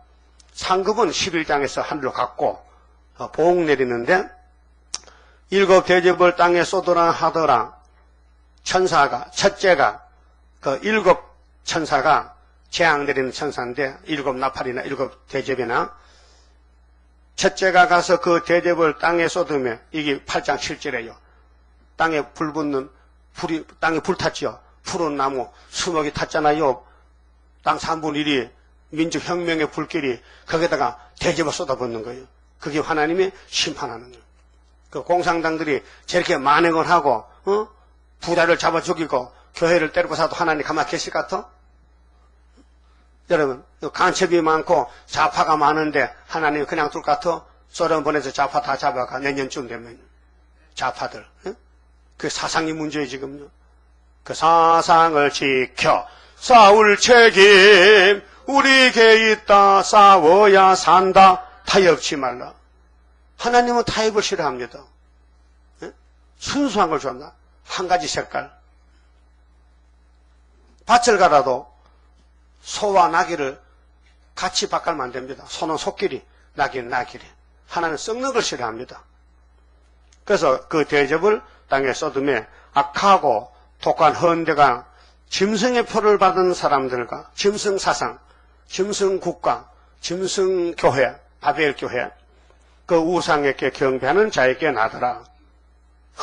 상급은 11장에서 하늘로 갔고, 보응 내리는데, 일곱 대접을 땅에 쏟으라 하더라. 천사가, 첫째가, 그 일곱 천사가 재앙 내리는 천사인데, 일곱 나팔이나 일곱 대접이나, 첫째가 가서 그 대접을 땅에 쏟으며, 이게 8장 7절이에요. 땅에 불 붙는, 땅에 불 탔지요. 푸른 나무, 수목이 탔잖아요. 땅 3분의 1이 민족혁명의 불길이 거기다가 대접을 쏟아붓는 거예요. 그게 하나님이 심판하는 거예요. 그 공산당들이 저렇게 만행을 하고, 부자를 잡아 죽이고, 교회를 때리고 사도 하나님 가만히 계실 것 같아? 여러분, 간첩이 많고 좌파가 많은데 하나님이 그냥 둘 것 같아? 소련 보내서 좌파 다 잡아가 내년쯤 되면. 좌파들. 그 사상이 문제예요, 지금요. 그 사상을 지켜 싸울 책임 우리에게 있다. 싸워야 산다. 타협치 말라. 하나님은 타협을 싫어합니다. 순수한 걸 좋아한다. 한 가지 색깔. 밭을 갈아도 소와 나귀를 같이 바꾸면 안 됩니다. 소는 소끼리, 나귀는 나귀리. 하나는 썩는 걸 싫어합니다. 그래서 그 대접을 땅에 쏟음에 악하고 독한 헌대가 짐승의 표를 받은 사람들과 짐승사상, 짐승국가, 짐승교회, 바벨교회, 그 우상에게 경배하는 자에게 나더라.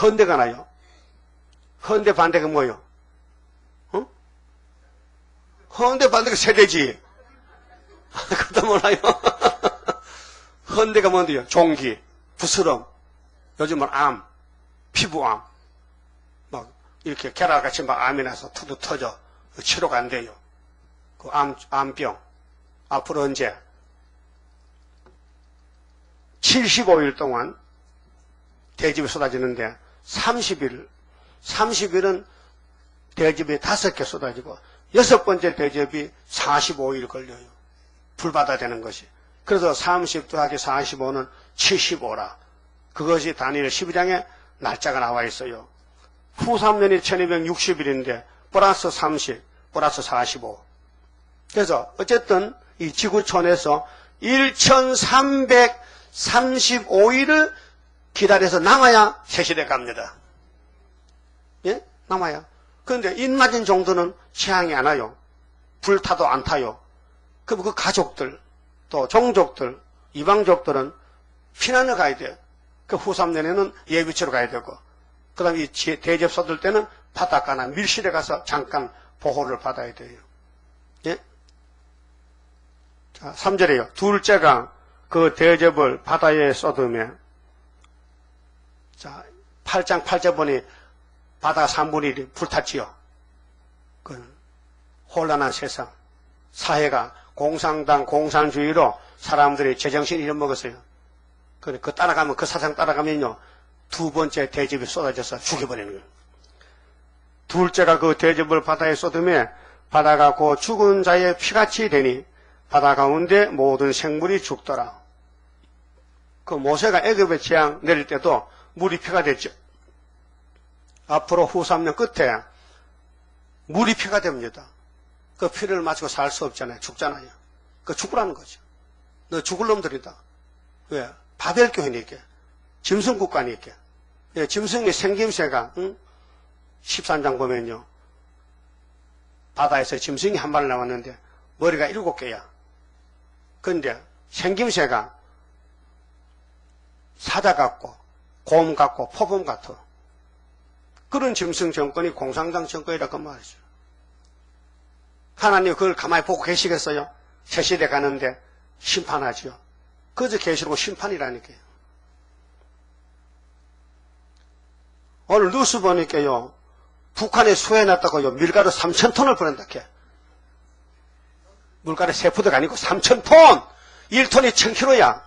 헌대가 나요. 헌대 반대가 뭐예요? 헌대 반대가 세대지. 그것도 몰라요. 헌대가 뭔데요? 종기, 부스럼, 요즘은 암, 피부암, 막 이렇게 계란같이 막 암이 나서 툭툭 터져 치료가 안 돼요. 그 암병 앞으로 언제 75일 동안 대접이 쏟아지는데 30일은 대접이 5개 쏟아지고 6번째 대접이 45일 걸려요. 불바다 되는 것이. 그래서 30 더하기 45는 75라. 그것이 다니엘 12장에 날짜가 나와 있어요. 후 3년이 1260일인데 플러스 30, 플러스 45. 그래서 어쨌든 이 지구촌에서 1335일을 기다려서 남아야 새시대 갑니다. 예? 남아야. 그런데 입맞은 정도는 취향이 안 와요. 불타도 안 타요. 그럼 그 가족들, 또 종족들, 이방족들은 피난을 가야 돼요. 그 후 3년에는 예비치로 가야 되고, 그 다음에 이 대접 쏟을 때는 바닷가나 밀실에 가서 잠깐 보호를 받아야 돼요. 예? 자, 3절이에요. 둘째가 그 대접을 바다에 쏟으며, 자, 8장 8절 보니 바다 3분의 1이 불탔지요. 그 혼란한 세상, 사회가 공산당, 공산주의로 사람들이 제정신 잃어먹었어요. 그 따라가면, 그 사상 따라가면요, 2번째 대접이 쏟아져서 죽여버리는 거예요. 둘째가 그 대접을 바다에 쏟으며 바다가 그 죽은 자의 피같이 되니 바다 가운데 모든 생물이 죽더라. 그 모세가 애굽에 재앙 내릴 때도 물이 피가 됐죠. 앞으로 후 3년 끝에 물이 피가 됩니다. 그 피를 마시고 살 수 없잖아요. 죽잖아요. 그 죽으라는 거죠. 너 죽을 놈들이다. 왜? 바벨교회니까. 짐승국가니까. 예, 짐승의 생김새가, 13장 보면요. 바다에서 짐승이 한 마리 나왔는데 머리가 7개야. 그런데 생김새가 사자 같고 곰 같고 포범 같아. 그런 짐승 정권이 공산당 정권이라고 말이죠. 하나님 그걸 가만히 보고 계시겠어요? 새 시대 가는데 심판하죠. 그저 계시고 심판이라니까요. 오늘 뉴스 보니까요, 북한에 수해놨다고요, 밀가루 3,000톤을 보낸다, 걔. 물가루 세푸드가 아니고 3,000톤! 1톤이 1,000kg야.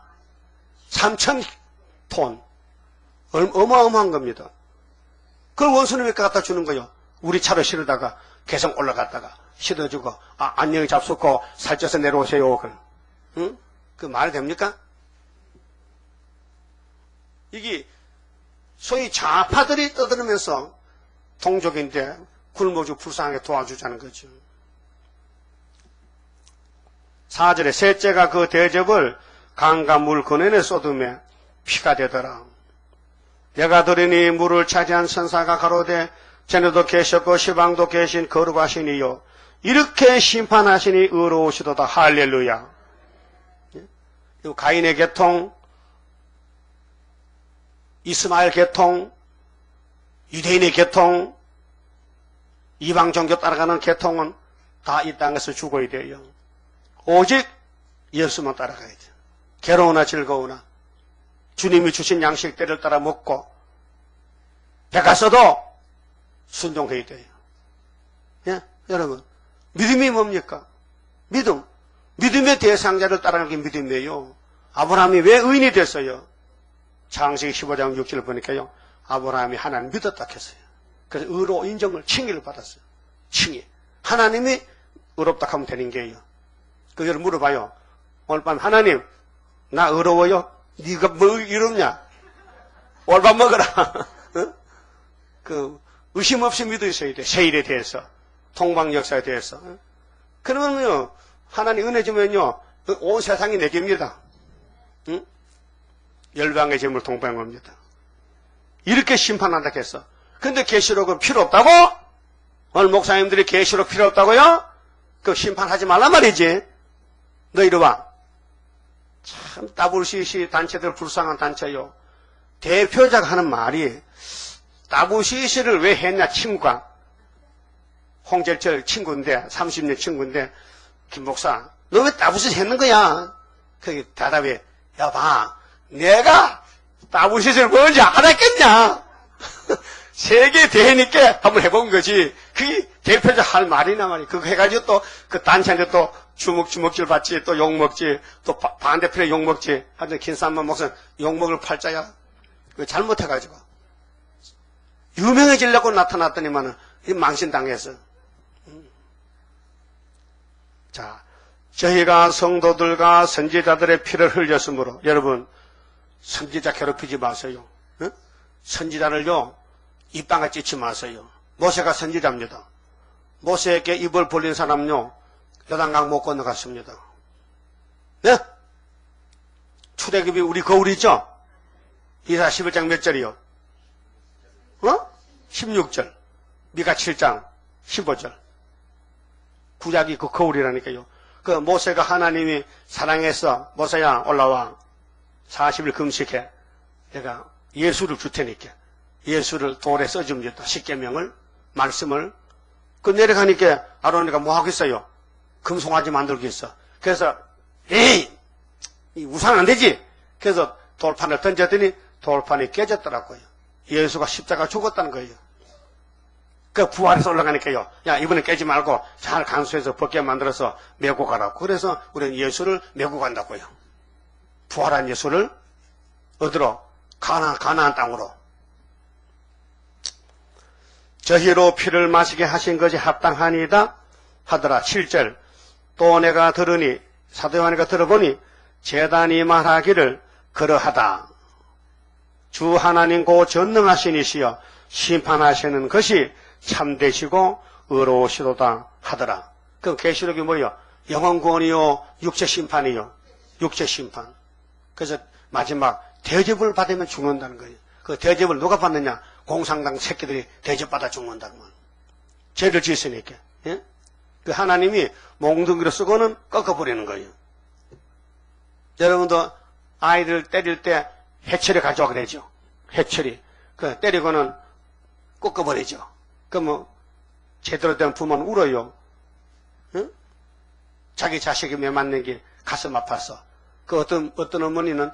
3,000톤. 어마어마한 겁니다. 그걸 원수님에게 갖다 주는 거요. 우리 차로 실으다가 계속 올라갔다가 실어주고, 안녕히 잡수고 살쪄서 내려오세요. 응? 그 말이 됩니까? 이게 소위 좌파들이 떠들으면서 동족인데 굶어주고 불쌍하게 도와주자는 거죠. 4절에 셋째가 그 대접을 강과 물 근원에 쏟으며 피가 되더라. 내가 들으니 물을 차지한 선사가 가로되 전에도 계셨고 시방도 계신 거룩하시니요 이렇게 심판하시니 의로우시도다. 할렐루야. 가인의 계통, 이스마엘 계통, 유대인의 계통, 이방 종교 따라가는 계통은 다 이 땅에서 죽어야 돼요. 오직 예수만 따라가야 돼요. 괴로우나 즐거우나 주님이 주신 양식 때를 따라 먹고 배가 써도 순종해야 돼요. 예? 여러분, 믿음이 뭡니까? 믿음. 믿음의 대상자를 따라가는 게 믿음이에요. 아브라함이 왜 의인이 됐어요? 창세기 15장 6절 보니까요. 아브라함이 하나님 믿었다 했어요. 그래서 의로 인정을, 칭의를 받았어요. 칭의. 하나님이 의롭다 하면 되는 게요. 그 여러분 물어봐요. 오늘 밤 하나님, 나 의로워요? 네가 뭐 이럽냐? 오늘 밤 먹어라. 어? 그 의심 없이 믿으셔야 돼. 세일에 대해서, 통방 역사에 대해서. 그러면요, 하나님 은혜 주면요, 온 세상이 내 겁니다. 응? 열방의 재물 통방합니다. 이렇게 심판한다 했어. 근데 계시록은 필요 없다고? 오늘 목사님들이 계시록 필요 없다고요? 그 심판하지 말란 말이지. 너 이리 와. 참 WCC 단체들 불쌍한 단체요. 대표자가 하는 말이 WCC를 왜 했냐 친구가. 홍재철 친구인데 30년 친구인데 김 목사 너 왜 WCC 했는 거야? 거기 대답이 여봐 내가 WCC를 뭔지 알았겠냐? 세계 대회니까 한번 해본 거지. 그게 대표자 할 말이나 말이야. 그거 해가지고 또 그 단체한테 또 주먹질 받지, 또 욕먹지, 또 반대편에 욕먹지. 하여튼 김삼만 목사는 욕먹을 팔자야. 그거 잘못해가지고. 유명해지려고 나타났더니만은 망신당했어. 자, 저희가 성도들과 선지자들의 피를 흘렸으므로 여러분 선지자 괴롭히지 마세요. 응? 선지자를요 입방아 찢지 마세요. 모세가 선지자입니다. 모세에게 입을 벌린 사람요 요단강 못 건너갔습니다. 네? 출애굽이 우리 거울이 있죠? 이사 11장 몇 절이요? 16절. 미가 7장 15절. 구약이 그 거울이라니까요. 그 모세가 하나님이 사랑해서 모세야 올라와 40일 금식해. 내가 예수를 줄 테니까. 예수를 돌에 써줍니다. 십계명을 말씀을. 그 내려가니까 아론이가 뭐 하겠어요? 금송아지 만들겠어. 그래서 에이 이 우상 안 되지. 그래서 돌판을 던졌더니 돌판이 깨졌더라고요. 예수가 십자가 죽었다는 거예요. 그 부활해서 올라가니까요. 야 이번에 깨지 말고 잘 간수해서 벗게 만들어서 메고 가라고. 그래서 우리는 예수를 메고 간다고요. 부활한 예수를 어디로? 가나안 땅으로. 저희로 피를 마시게 하신 것이 합당하니이다 하더라. 7절. 또 내가 들으니 사도 요한이가 들어보니 제단이 말하기를 그러하다. 주 하나님 고 전능하신 이시여 심판하시는 것이 참되시고 의로우시도다 하더라. 그럼 계시록이 뭐예요? 영원 구원이요 육체 심판이요. 육체 심판. 그래서 마지막 대접을 받으면 죽는다는 거예요. 그 대접을 누가 받느냐? 공산당 새끼들이 대접받아 죽는다는 거예요. 죄를 지었으니까. 예? 그 하나님이 몽둥이로 쓰고는 꺾어버리는 거예요. 여러분도 아이들 때릴 때 해철이 가져와 그러죠. 해철이. 그 때리고는 꺾어버리죠. 그러면 제대로 된 부모는 울어요. 응? 자기 자식이 매 맞는 게 가슴 아파서. 그 어떤 어머니는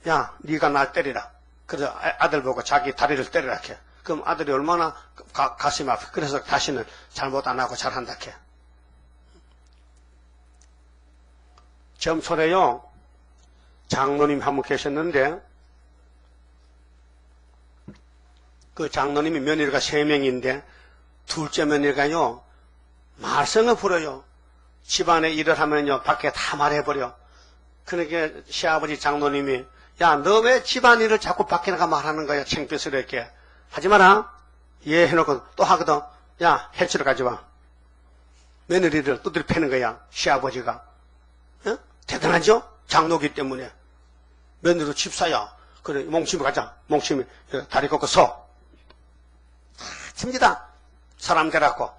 야 네가 날 때리라. 그래서 아들 보고 자기 다리를 때리라 해. 그럼 아들이 얼마나 가슴 아파. 그래서 다시는 잘못 안 하고 잘한다 해. 점촌에요 장로님 한 분 계셨는데 그 장로님이 며느리가 3명인데 둘째 며느리가요 말썽을 부려요. 집안에 일을 하면요 밖에 다 말해버려. 그러니까 시아버지 장로님이 야 너 왜 집안일을 자꾸 밖에 나가 말하는 거야. 창피스럽게 하지 마라. 예 해놓고 또 하거든. 야 해치러 가져와. 며느리를 두드려 패는 거야 시아버지가. 어? 대단하죠? 장로기 때문에. 며느리도 집사야. 그래, 몽침이 가자. 몽침이 다리 걷고 서. 칩니다. 사람 데려갖고.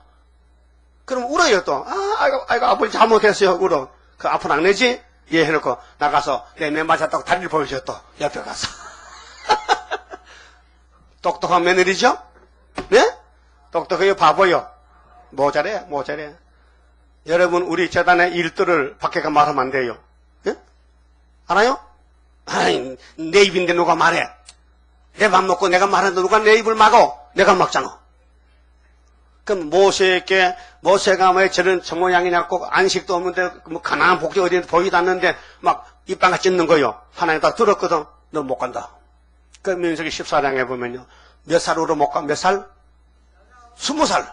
그럼 울어요 또. 아이고 아버지 잘못했어요. 울어. 그 아픈 안 내지? 예 해놓고 나가서 내 맞았다고 다리를 보여줘 또 옆에 가서. 똑똑한 며느리죠? 네? 똑똑해요 바보요? 모자래. 여러분 우리 재단의 일들을 밖에가 말하면 안 돼요. 예? 알아요? 아이, 내 입인데 누가 말해? 내 밥 먹고 내가 말하는데 누가 내 입을 막어? 내가 막잖아. 그럼 모세가 왜 저런 저 모양이냐, 꼭 안식도 없는데, 뭐 가난한 복지 어디 보이도 않는데, 막 입방아 찢는 거요. 하나님 다 들었거든. 너 못 간다. 그 민수기 14장에 보면요. 몇 살으로 못 가? 몇 살? 20살.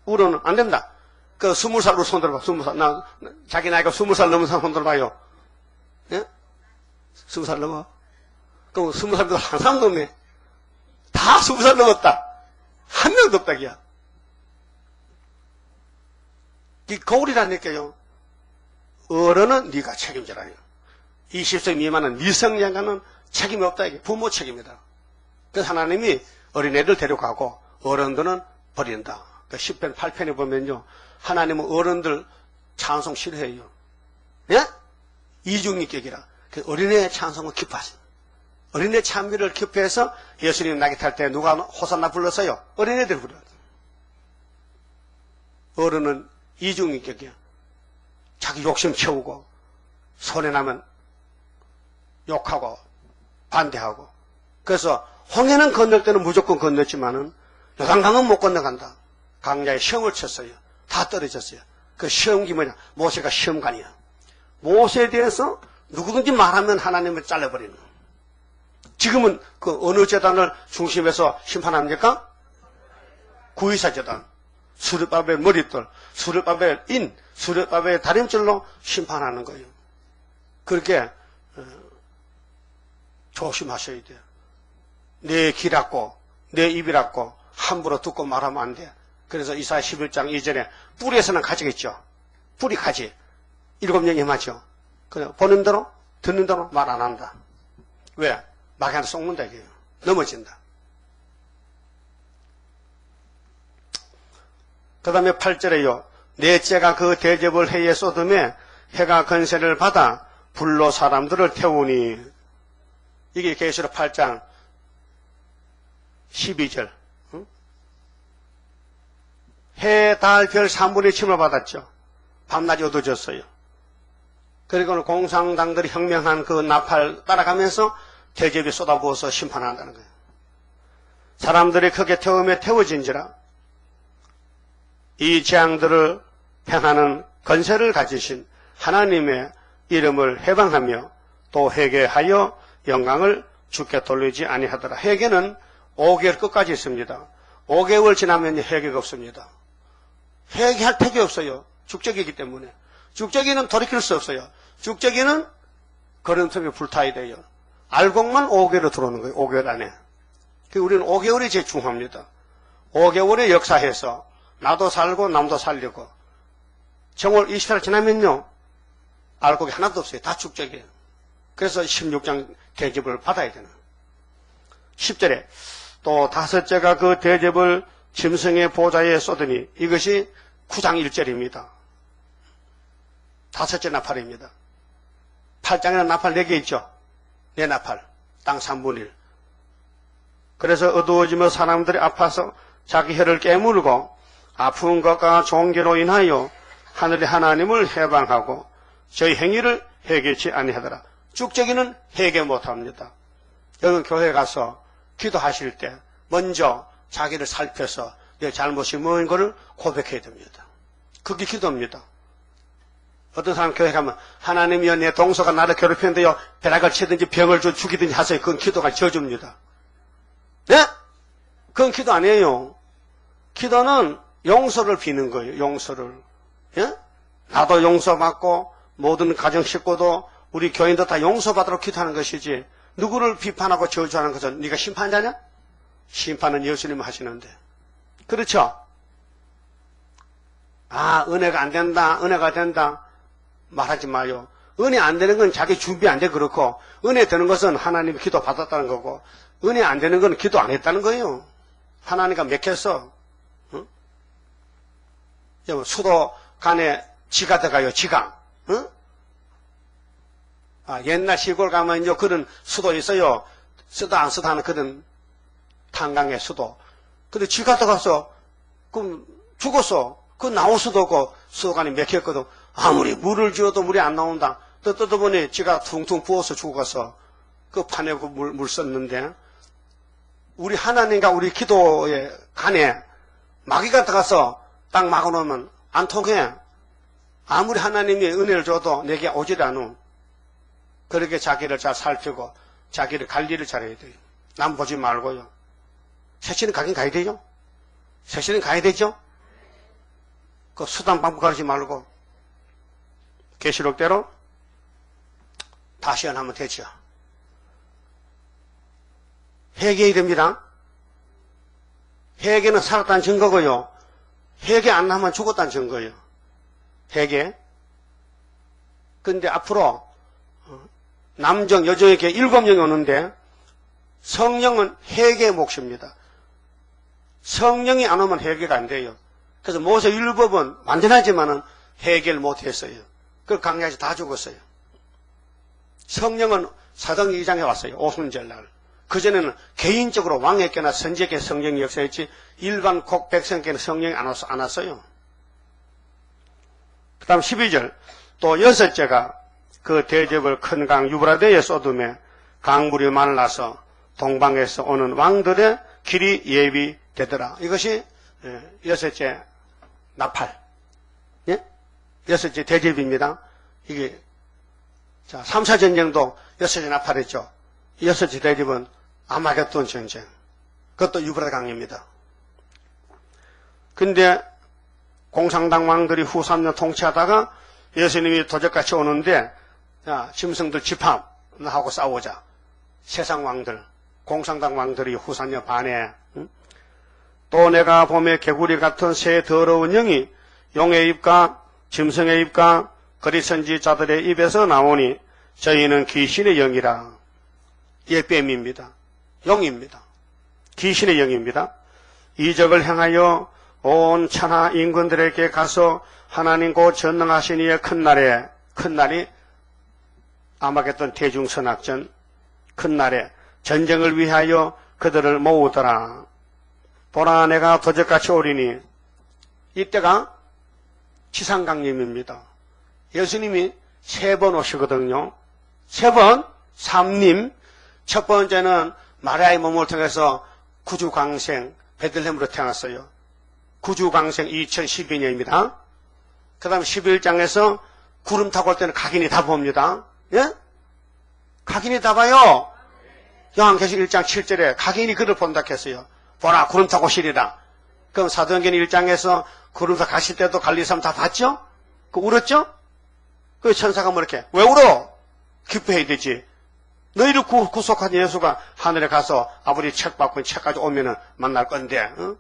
우로는 안 된다. 그 20살로 손 들어봐. 20살. 자기 나이가 20살 넘은 사람 손 들어봐요. 예? 20살 넘어. 그럼 20살도 한 사람 넘네. 다 20살 넘었다. 한 명도 없다, 기야. 이 거울이라니까요. 어른은 네가 책임져라요. 20세 미만은 미성년자는 책임이 없다, 이게. 부모 책임이다. 그래서 하나님이 어린애들 데려가고 어른들은 버린다. 그 10편, 8편에 보면요. 하나님은 어른들 찬송 싫어해요. 예? 이중인격이라. 그 어린애 찬송을 기뻐하세요. 어린애 찬미를 기뻐해서 예수님 낙에 탈 때 누가 호산나 불렀어요? 어린애들 불러요. 어른은 이중인격이야. 자기 욕심 채우고 손해나면 욕하고 반대하고. 그래서 홍해는 건널 때는 무조건 건넜지만은 요단강은 못 건너간다. 강자에 시험을 쳤어요. 다 떨어졌어요. 그 시험기 뭐냐? 모세가 시험관이야. 모세에 대해서 누구든지 말하면 하나님을 잘라버리는. 지금은 그 어느 재단을 중심해서 심판합니까? 구의사 재단. 수르바벨 머릿돌, 수르바벨 인, 수르바벨 다림줄로 심판하는 거예요. 그렇게 조심하셔야 돼요. 내 귀랍고 내 입이랍고 함부로 듣고 말하면 안 돼. 그래서 이사야 11장 2절에 뿌리에서는 가지겠죠. 뿌리 가지. 7명이 맞죠. 그냥 보는 대로 듣는 대로 말 안 한다. 왜? 막이 하나 쏙는다 이게요. 넘어진다. 그 다음에 8절에요. 넷째가 그 대접을 해에 쏟음에 해가 건세를 받아 불로 사람들을 태우니. 이게 계시록 8장 12절. 해, 달, 별 3분의 침을 받았죠. 밤낮이 어두워졌어요. 그리고 공상당들이 혁명한 그 나팔 따라가면서 대접이 쏟아부어서 심판한다는 거예요. 사람들이 크게 태움에 태워진지라 이 재앙들을 행하는 건세를 가지신 하나님의 이름을 해방하며 또 회개하여 영광을 주께 돌리지 아니하더라. 회개는 5개월 끝까지 있습니다. 5개월 지나면 회개가 없습니다. 회개할 택이 없어요. 죽적이기 때문에. 죽적이는 돌이킬 수 없어요. 죽적이는 거름통에 불타야 돼요. 알곡만 5개월로 들어오는 거예요. 5개월 안에. 우리는 5개월이 제일 중요합니다. 5개월에 역사해서 나도 살고 남도 살리고 정월 20일 지나면요. 알곡이 하나도 없어요. 다 죽적이에요. 그래서 16장 대접을 받아야 되는. 10절에 또 다섯째가 그 대접을 짐승의 보좌에 쏟으니 이것이 9장 1절입니다. 다섯째 나팔입니다. 8장에는 나팔 4개 있죠. 네 나팔. 땅 3분의 1. 그래서 어두워지며 사람들이 아파서 자기 혀를 깨물고 아픈 것과 종교로 인하여 하늘의 하나님을 해방하고 저희 행위를 회개치 아니하더라. 죽적이는 회개 못합니다. 여러분 교회 가서 기도하실 때 먼저 자기를 살펴서 내 잘못이 뭐인 거를 고백해야 됩니다. 그게 기도입니다. 어떤 사람 교회 가면 하나님이여 내 동서가 나를 괴롭혔는데요. 벼락을 치든지 병을 줘 죽이든지 하세요. 그건 기도가 저주입니다. 네? 그건 기도 아니에요. 기도는 용서를 비는 거예요. 용서를. 예? 나도 용서받고 모든 가정 식구도 우리 교인도 다 용서받도록 기도하는 것이지 누구를 비판하고 저주하는 것은 네가 심판자냐? 심판은 예수님 하시는데. 그렇죠? 아, 은혜가 안 된다. 은혜가 된다. 말하지 마요. 은혜 안 되는 건 자기 준비 안 돼 그렇고, 은혜 되는 것은 하나님이 기도 받았다는 거고, 은혜 안 되는 건 기도 안 했다는 거예요. 하나님과 맥혔어. 응? 수도 간에 지가 들어가요, 지가. 응? 옛날 시골 가면 이제 그런 수도 있어요. 쓰다 안 쓰다 하는 그런 탄강의 수도. 근데 지가 들어가서, 그럼 죽었어. 그 나올 수도 없고, 수도관이 맥혔거든. 아무리 물을 지어도 물이 안 나온다. 또 뜯어보니 지가 퉁퉁 부어서 죽었어. 그 판에 그 물 썼는데, 우리 하나님과 우리 기도의 간에 마귀가 들어가서 딱 막아놓으면 안 통해. 아무리 하나님이 은혜를 줘도 내게 오질 않아. 그렇게 자기를 잘 살피고 자기를 관리를 잘해야 돼요. 남 보지 말고요. 새치는 가긴 가야 되죠. 새치는 가야 되죠. 그 수단 방법 가르치지 말고 계시록대로 다시 하면 되죠. 회개해야 됩니다. 회개는 살았다는 증거고요. 회개 안 하면 죽었다는 증거예요. 회개. 근데 앞으로 남정, 여정에게 7명이 오는데 성령은 회개의 몫입니다. 성령이 안 오면 회개가 안 돼요. 그래서 모세 율법은 완전하지만은 회개를 못했어요. 그걸 강야에서 다 죽었어요. 성령은 사도행 2장에 왔어요. 오순절날. 그전에는 개인적으로 왕에게나 선지에게 성령이 역사했지 일반 곡 백성에게는 성령이 안 왔어요. 그 다음 12절. 또 여섯째가 그 대접을 큰 강 유브라데에 쏟음에 강물이 말라서 동방에서 오는 왕들의 길이 예비되더라. 이것이 여섯째 나팔. 예? 여섯째 대접입니다. 이게 자 3차 전쟁도 여섯째 나팔했죠. 여섯째 대접은 아마겟돈 전쟁. 그것도 유브라데 강입니다. 근데 공산당 왕들이 후 3년 통치하다가 예수님이 도적같이 오는데 자, 짐승들 집합하고 싸우자. 세상 왕들, 공산당 왕들이 후 3년 반에 또 내가 봄에 개구리 같은 새 더러운 영이 용의 입과 짐승의 입과 거리 선지자들의 입에서 나오니 저희는 귀신의 영이라. 예, 뱀입니다. 영입니다. 귀신의 영입니다. 이적을 행하여 온 천하 인근들에게 가서 하나님 곧 전능하신 이의 큰 날이 아마겟돈 대중선악전 큰 날에 전쟁을 위하여 그들을 모으더라. 보라 내가 도적같이 오리니 이때가 지상강림입니다. 예수님이 3번 오시거든요. 3번 삼림. 첫 번째는 마리아의 몸을 통해서 구주광생 베들레헴으로 태어났어요. 구주광생 2012년입니다. 그 다음 11장에서 구름 타고 올 때는 각인이 다 봅니다. 예? 각인이 다 봐요. 요한계시록 1장 7절에 각인이 그를 본다 했어요. 보라 구름 타고 오시리라. 그럼 사도행전 1장에서 구름 타고 가실 때도 갈릴리 사람 다 봤죠? 그 울었죠? 그 천사가 뭐 이렇게 왜 울어? 기뻐해야 되지. 너희를 구속한 예수가 하늘에 가서 아버지 책 받고 책 가지고 오면은 만날 건데. 응?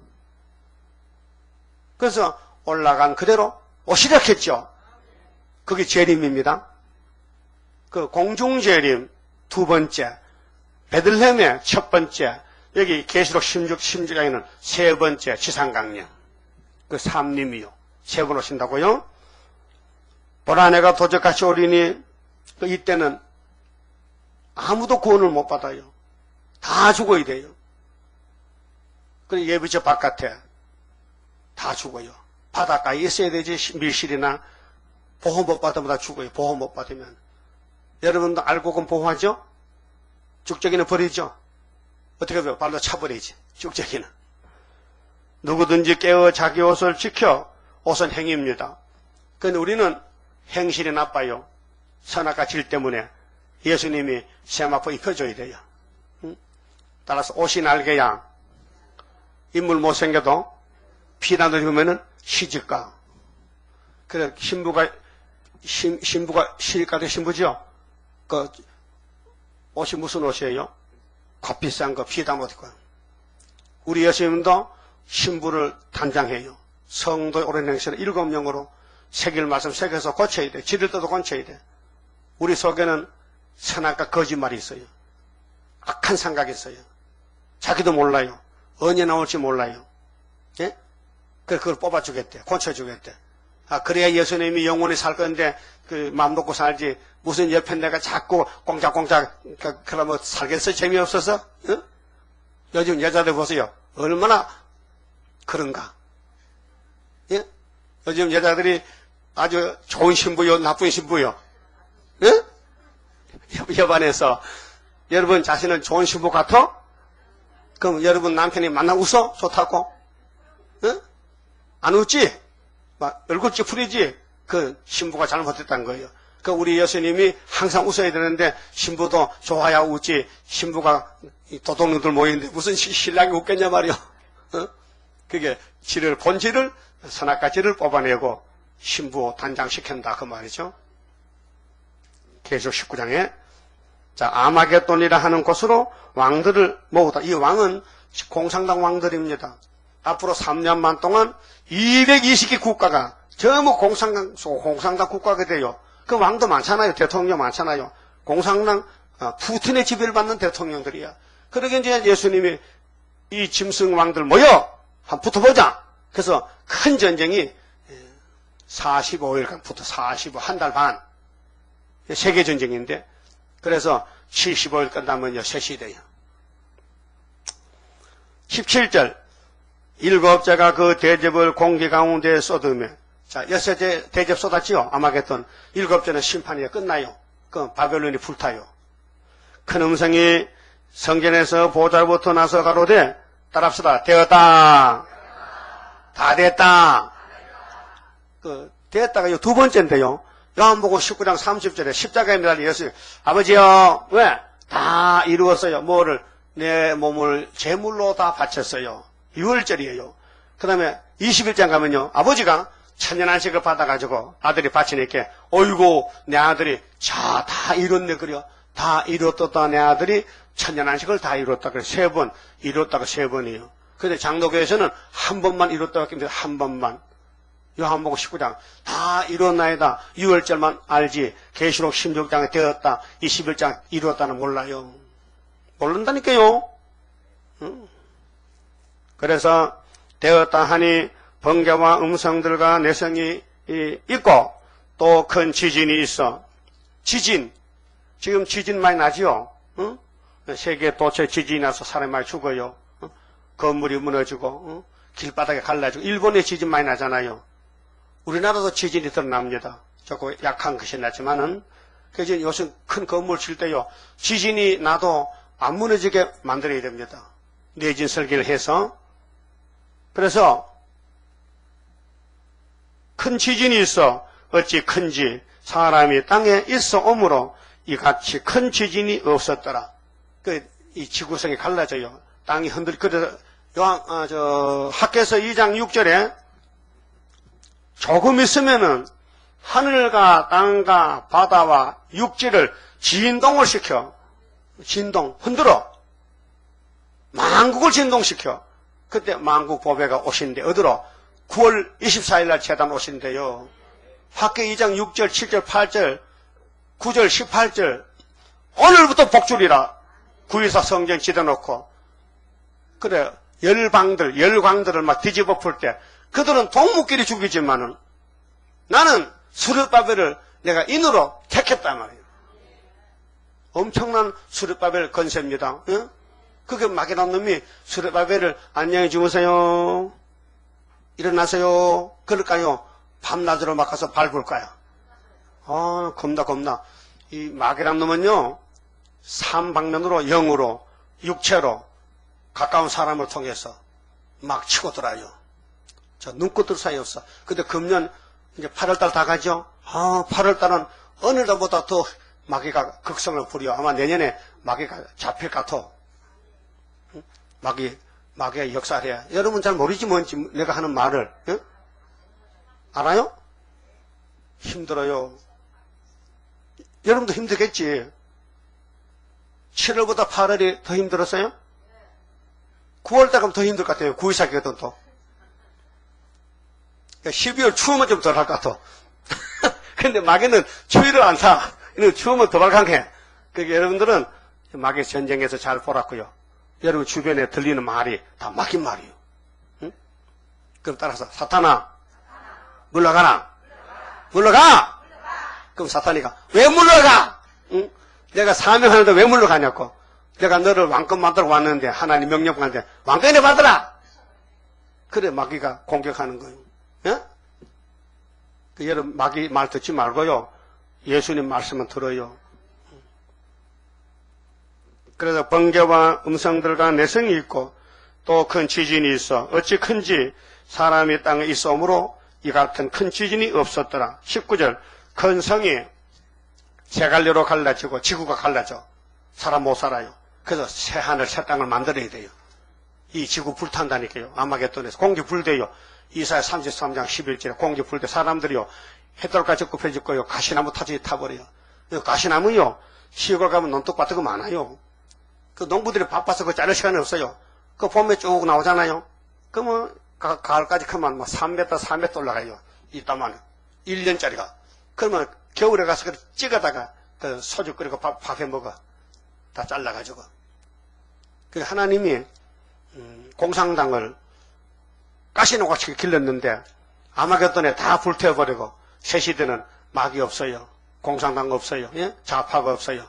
그래서 올라간 그대로 오시려 했죠. 그게 재림입니다. 그 공중재림 두 번째, 베들레헴의 첫 번째, 여기 계시록 16장에는 세 번째 지상강령. 그 삼림이요. 3번 오신다고요? 보라 내가 도적같이 오리니 그 이때는 아무도 구원을 못 받아요. 다 죽어야 돼요. 그 예비저 바깥에 다 죽어요. 바닷가에 있어야 되지. 밀실이나 보호 못 받으면 다 죽어요. 보호 못 받으면. 여러분도 알고 그건 보호하죠? 쭉저기는 버리죠? 어떻게 해요? 발로 차버리지. 쭉저기는. 누구든지 깨어 자기 옷을 지켜. 옷은 행위입니다. 그런데 우리는 행실이 나빠요. 선악과 질 때문에 예수님이 세마포 입혀줘야 돼요. 응? 따라서 옷이 날개야. 인물 못생겨도 피난을 입으면은 시집가. 그래 신부가 시집가도 신부죠. 그 옷이 무슨 옷이에요? 값비싼 거 피담 옷 입고. 우리 예수님도 신부를 단장해요. 성도의 옳은 행실을 7명으로 새길 말씀 새겨서 고쳐야 돼. 지들 때도 고쳐야 돼. 우리 속에는 선악과 거짓말이 있어요. 악한 생각이 있어요. 자기도 몰라요. 언제 나올지 몰라요. 예? 그걸 뽑아주겠대. 고쳐주겠대. 아, 그래야 예수님이 영원히 살 건데, 마음 놓고 살지. 무슨 옆에 내가 자꾸 꽁짝꽁짝, 그러면 살겠어? 재미없어서? 응? 요즘 여자들 보세요. 얼마나 그런가. 예? 요즘 여자들이 아주 좋은 신부요, 나쁜 신부요. 예? 협안해서, 여러분 자신은 좋은 신부 같아? 그럼 여러분 남편이 만나 웃어? 좋다고? 응? 안 웃지? 막 얼굴 찌푸리지? 그 신부가 잘못했다는 거예요. 그 우리 예수님이 항상 웃어야 되는데 신부도 좋아야 웃지. 신부가 도둑놈들 모이는데 무슨 신랑이 웃겠냐 말이요. 어? 그게 본질을 선악과 질을 뽑아내고 신부 단장시킨다 그 말이죠. 계시록 19장에 자 아마겟돈이라 하는 곳으로 왕들을 모으다. 이 왕은 공산당 왕들입니다. 앞으로 3년만 동안 220개 국가가 전부 공산당 국가가 돼요. 그 왕도 많잖아요. 대통령 많잖아요. 공산당 푸틴의 지배를 받는 대통령들이야. 그러게 이제 예수님이 이 짐승 왕들 모여 한번 붙어보자. 그래서 큰 전쟁이 45일간 붙어 한 달 반 세계 전쟁인데 그래서 75일 끝나면요 셋이 돼요. 17절 일곱째가 그 대접을 공기 가운데 쏟으며 자 여섯째 대접 쏟았지요. 아마겟돈. 일곱째는 심판이 끝나요. 그 바벨론이 불타요. 큰 음성이 성전에서 보좌로부터 나서 가로되 따라합시다. 되었다. 다 됐다. 됐다가 두 번째인데요. 요한복음 19장 30절에 십자가에 매달린 예수 아버지요 왜? 다 이루었어요. 뭐를? 내 몸을 제물로 다 바쳤어요. 6월절이에요. 그 다음에 21장 가면요. 아버지가 천년안식을 받아가지고 아들이 바치니까 어이구 내 아들이 자 다 이뤘네 그려. 다 이뤘다 내 아들이 천년안식을 다 이뤘다 그래. 3번 이뤘다가 3번이에요. 근데 장로교에서는 한 번만 이뤘다고 했는데 한 번만. 요한복음 19장 다 이뤘나이다. 6월절만 알지. 계시록 16장에 되었다. 21장 이뤘다는 몰라요. 모른다니까요. 그래서 되었다 하니 번개와 음성들과 내성이 있고 또 큰 지진이 있어. 지진. 지금 지진 많이 나지요. 응? 세계 도처에 지진이 나서 사람이 많이 죽어요. 응? 건물이 무너지고 응? 길바닥에 갈라지고 일본에 지진 많이 나잖아요. 우리나라도 지진이 드러납니다. 조금 약한 것이 나지만은 그래서 요즘 큰 건물 칠 때요. 지진이 나도 안 무너지게 만들어야 됩니다. 내진 설계를 해서. 그래서 큰 지진이 있어 어찌 큰지 사람이 땅에 있어 오므로 이같이 큰 지진이 없었더라. 이 지구성이 갈라져요. 땅이 그래서 학개서 2장 6절에 조금 있으면은 하늘과 땅과 바다와 육지를 진동을 시켜. 진동, 흔들어. 만국을 진동시켜. 그때 만국 보배가 오신대. 어디로? 9월 24일 날 재단 오신대요. 학계 2장 6절, 7절, 8절, 9절, 18절. 오늘부터 복주리라. 9.24 성경 지어놓고. 그래, 열광들을 막 뒤집어 풀 때, 그들은 동무끼리 죽이지만은, 나는 수르바벨을 내가 인으로 택했단 말이에요. 엄청난 수르바벨 건세입니다. 응? 그게 막연한 놈이 수르바벨을 안녕히 주무세요. 일어나세요. 그럴까요? 밤낮으로 막 가서 밟을까요? 겁나. 이 마귀란 놈은요, 삼방면으로 영으로, 육체로, 가까운 사람을 통해서 막 치고 들어요. 저 눈꽃들 사이 없어. 근데 금년 이제 8월달 다 가죠? 8월달은 어느 달보다 더 마귀가 극성을 부려. 아마 내년에 마귀가 잡힐 것 같아. 마귀가 역사를 해. 여러분 잘 모르지 뭔지 내가 하는 말을. 응? 알아요? 힘들어요. 여러분도 힘들겠지. 7월보다 8월이 더 힘들었어요? 9월달 가면 더 힘들 것 같아요. 9.24 기거든 또. 12월 추우면 좀 덜 할 것 같아. 근데 마귀는 추위를 안 타. 이거 추우면 더 발강해. 그러니까 여러분들은 마귀 전쟁에서 잘 보았고요. 여러분 주변에 들리는 말이 다 막힌 말이에요. 응? 그럼 따라서 사탄아 물러가라. 물러가. 그럼 사탄이가 왜 물러가? 응? 내가 사명하는데 왜 물러가냐고. 내가 너를 왕권 만들어 왔는데 하나님 명령 받는데 왕권에 받으라. 그래 마귀가 공격하는 거예요. 예? 그 여러분 마귀 말 듣지 말고요. 예수님 말씀은 들어요. 그래서 번개와 음성들과 내성이 있고 또 큰 지진이 있어 어찌 큰지 사람이 땅에 있어오므로 이 같은 큰 지진이 없었더라. 19절 큰 성이 세갈래로 갈라지고 지구가 갈라져 사람 못 살아요. 그래서 새 하늘 새 땅을 만들어야 돼요. 이 지구 불탄다니까요. 아마겟돈에서 공기 불대요. 이사야 33장 11절에 공기 불대 사람들이요 해떨까지 급해질 거요. 가시나무 타지에 타버려요. 가시나무요 시골 가면 논둑 같은 거 많아요. 그 농부들이 바빠서 그 자를 시간이 없어요. 그 봄에 쭉 나오잖아요. 그러면 가을까지 크면 3m, 4m 올라가요. 이따만 1년짜리가. 그러면 겨울에 가서 찍어다가 그 소주 끓이고 밥해 먹어. 다 잘라가지고. 그 하나님이 공산당을 가시노같이 길렀는데 아마겟돈에 다 불태워버리고 새 시대는 막이 없어요. 공산당 없어요. 예? 좌파가 없어요.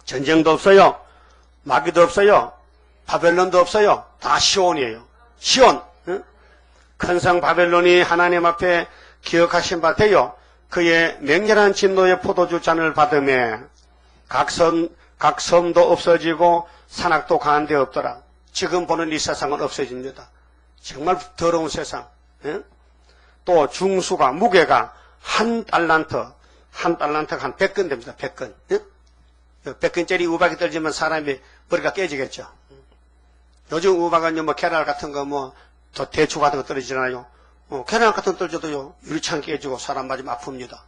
전쟁도 없어요. 마귀도 없어요. 바벨론도 없어요. 다 시온이에요. 시온. 예? 큰성 바벨론이 하나님 앞에 기억하신 바 되어 그의 맹렬한 진노의 포도주 잔을 받음에 각 섬도 없어지고 산악도 가한 데 없더라. 지금 보는 이 세상은 없어집니다. 정말 더러운 세상. 예? 또 중수가 무게가 한 달란트가 한 100근 됩니다. 100근. 예? 100근짜리 우박이 떨어지면 사람이 머리가 깨지겠죠. 요즘 우박은 뭐 계란 같은 거 뭐 더 대추 같은 거 떨어지잖아요. 계란 같은 거 떨어져도요 유리창 깨지고 사람 맞으면 아픕니다.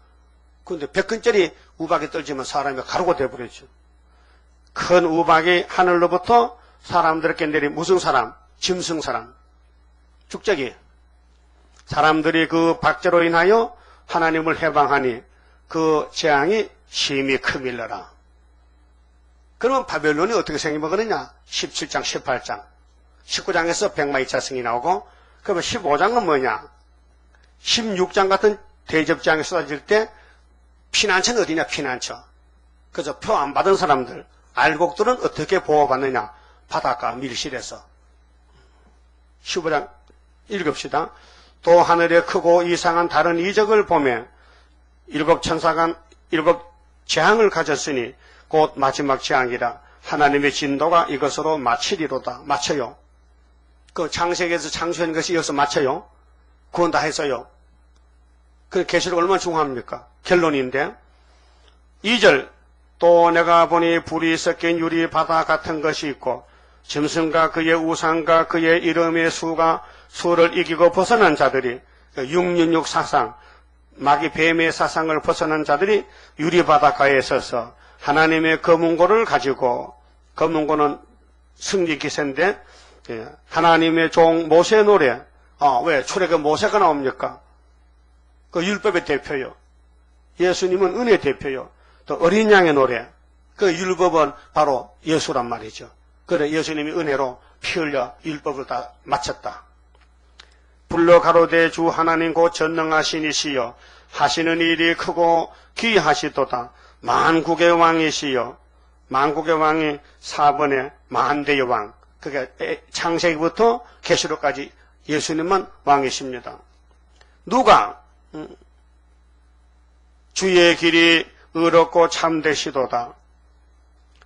그런데 100근짜리 우박이 떨어지면 사람이 가루가 되어버렸죠. 큰 우박이 하늘로부터 사람들에게 내린 무슨 사람? 짐승 사람. 축적이. 사람들이 그 박제로 인하여 하나님을 해방하니 그 재앙이 심히 크밀러라. 그러면 바벨론이 어떻게 생겨먹었느냐? 17장, 18장. 19장에서 백마 2차 승이 나오고, 그러면 15장은 뭐냐? 16장 같은 대접장이 쏟아질 때 피난처는 어디냐? 피난처. 그래서 표 안 받은 사람들, 알곡들은 어떻게 보호받느냐? 바닷가 밀실에서. 15장 읽읍시다. 또 하늘에 크고 이상한 다른 이적을 보며 일곱 천사가 일곱 재앙을 가졌으니 곧 마지막 재앙이라 하나님의 진도가 이것으로 마치리로다. 맞춰요. 그 창세기에서 창조한 것이 이것을 맞춰요. 그건 다 했어요. 그 계시록 얼마나 중요합니까? 결론인데 2절 또 내가 보니 불이 섞인 유리 바다 같은 것이 있고 짐승과 그의 우상과 그의 이름의 수를 이기고 벗어난 자들이 666 사상 마귀 뱀의 사상을 벗어난 자들이 유리 바닷가에 서서 하나님의 검은고를 가지고 검은고는 승리 기세인데 하나님의 종 모세 노래 왜 출애굽 모세가 나옵니까? 그 율법의 대표요. 예수님은 은혜 대표요. 또 어린 양의 노래 그 율법은 바로 예수란 말이죠. 그래 예수님이 은혜로 피 흘려 율법을 다 마쳤다. 불러 가로되 주 하나님 곧 전능하시니시여 하시는 일이 크고 귀하시도다. 만국의 왕이시여 만국의 왕이 4번의 만대의 왕 그게 창세기부터 계시록까지 예수님만 왕이십니다. 누가 주의 길이 의롭고 참되시도다.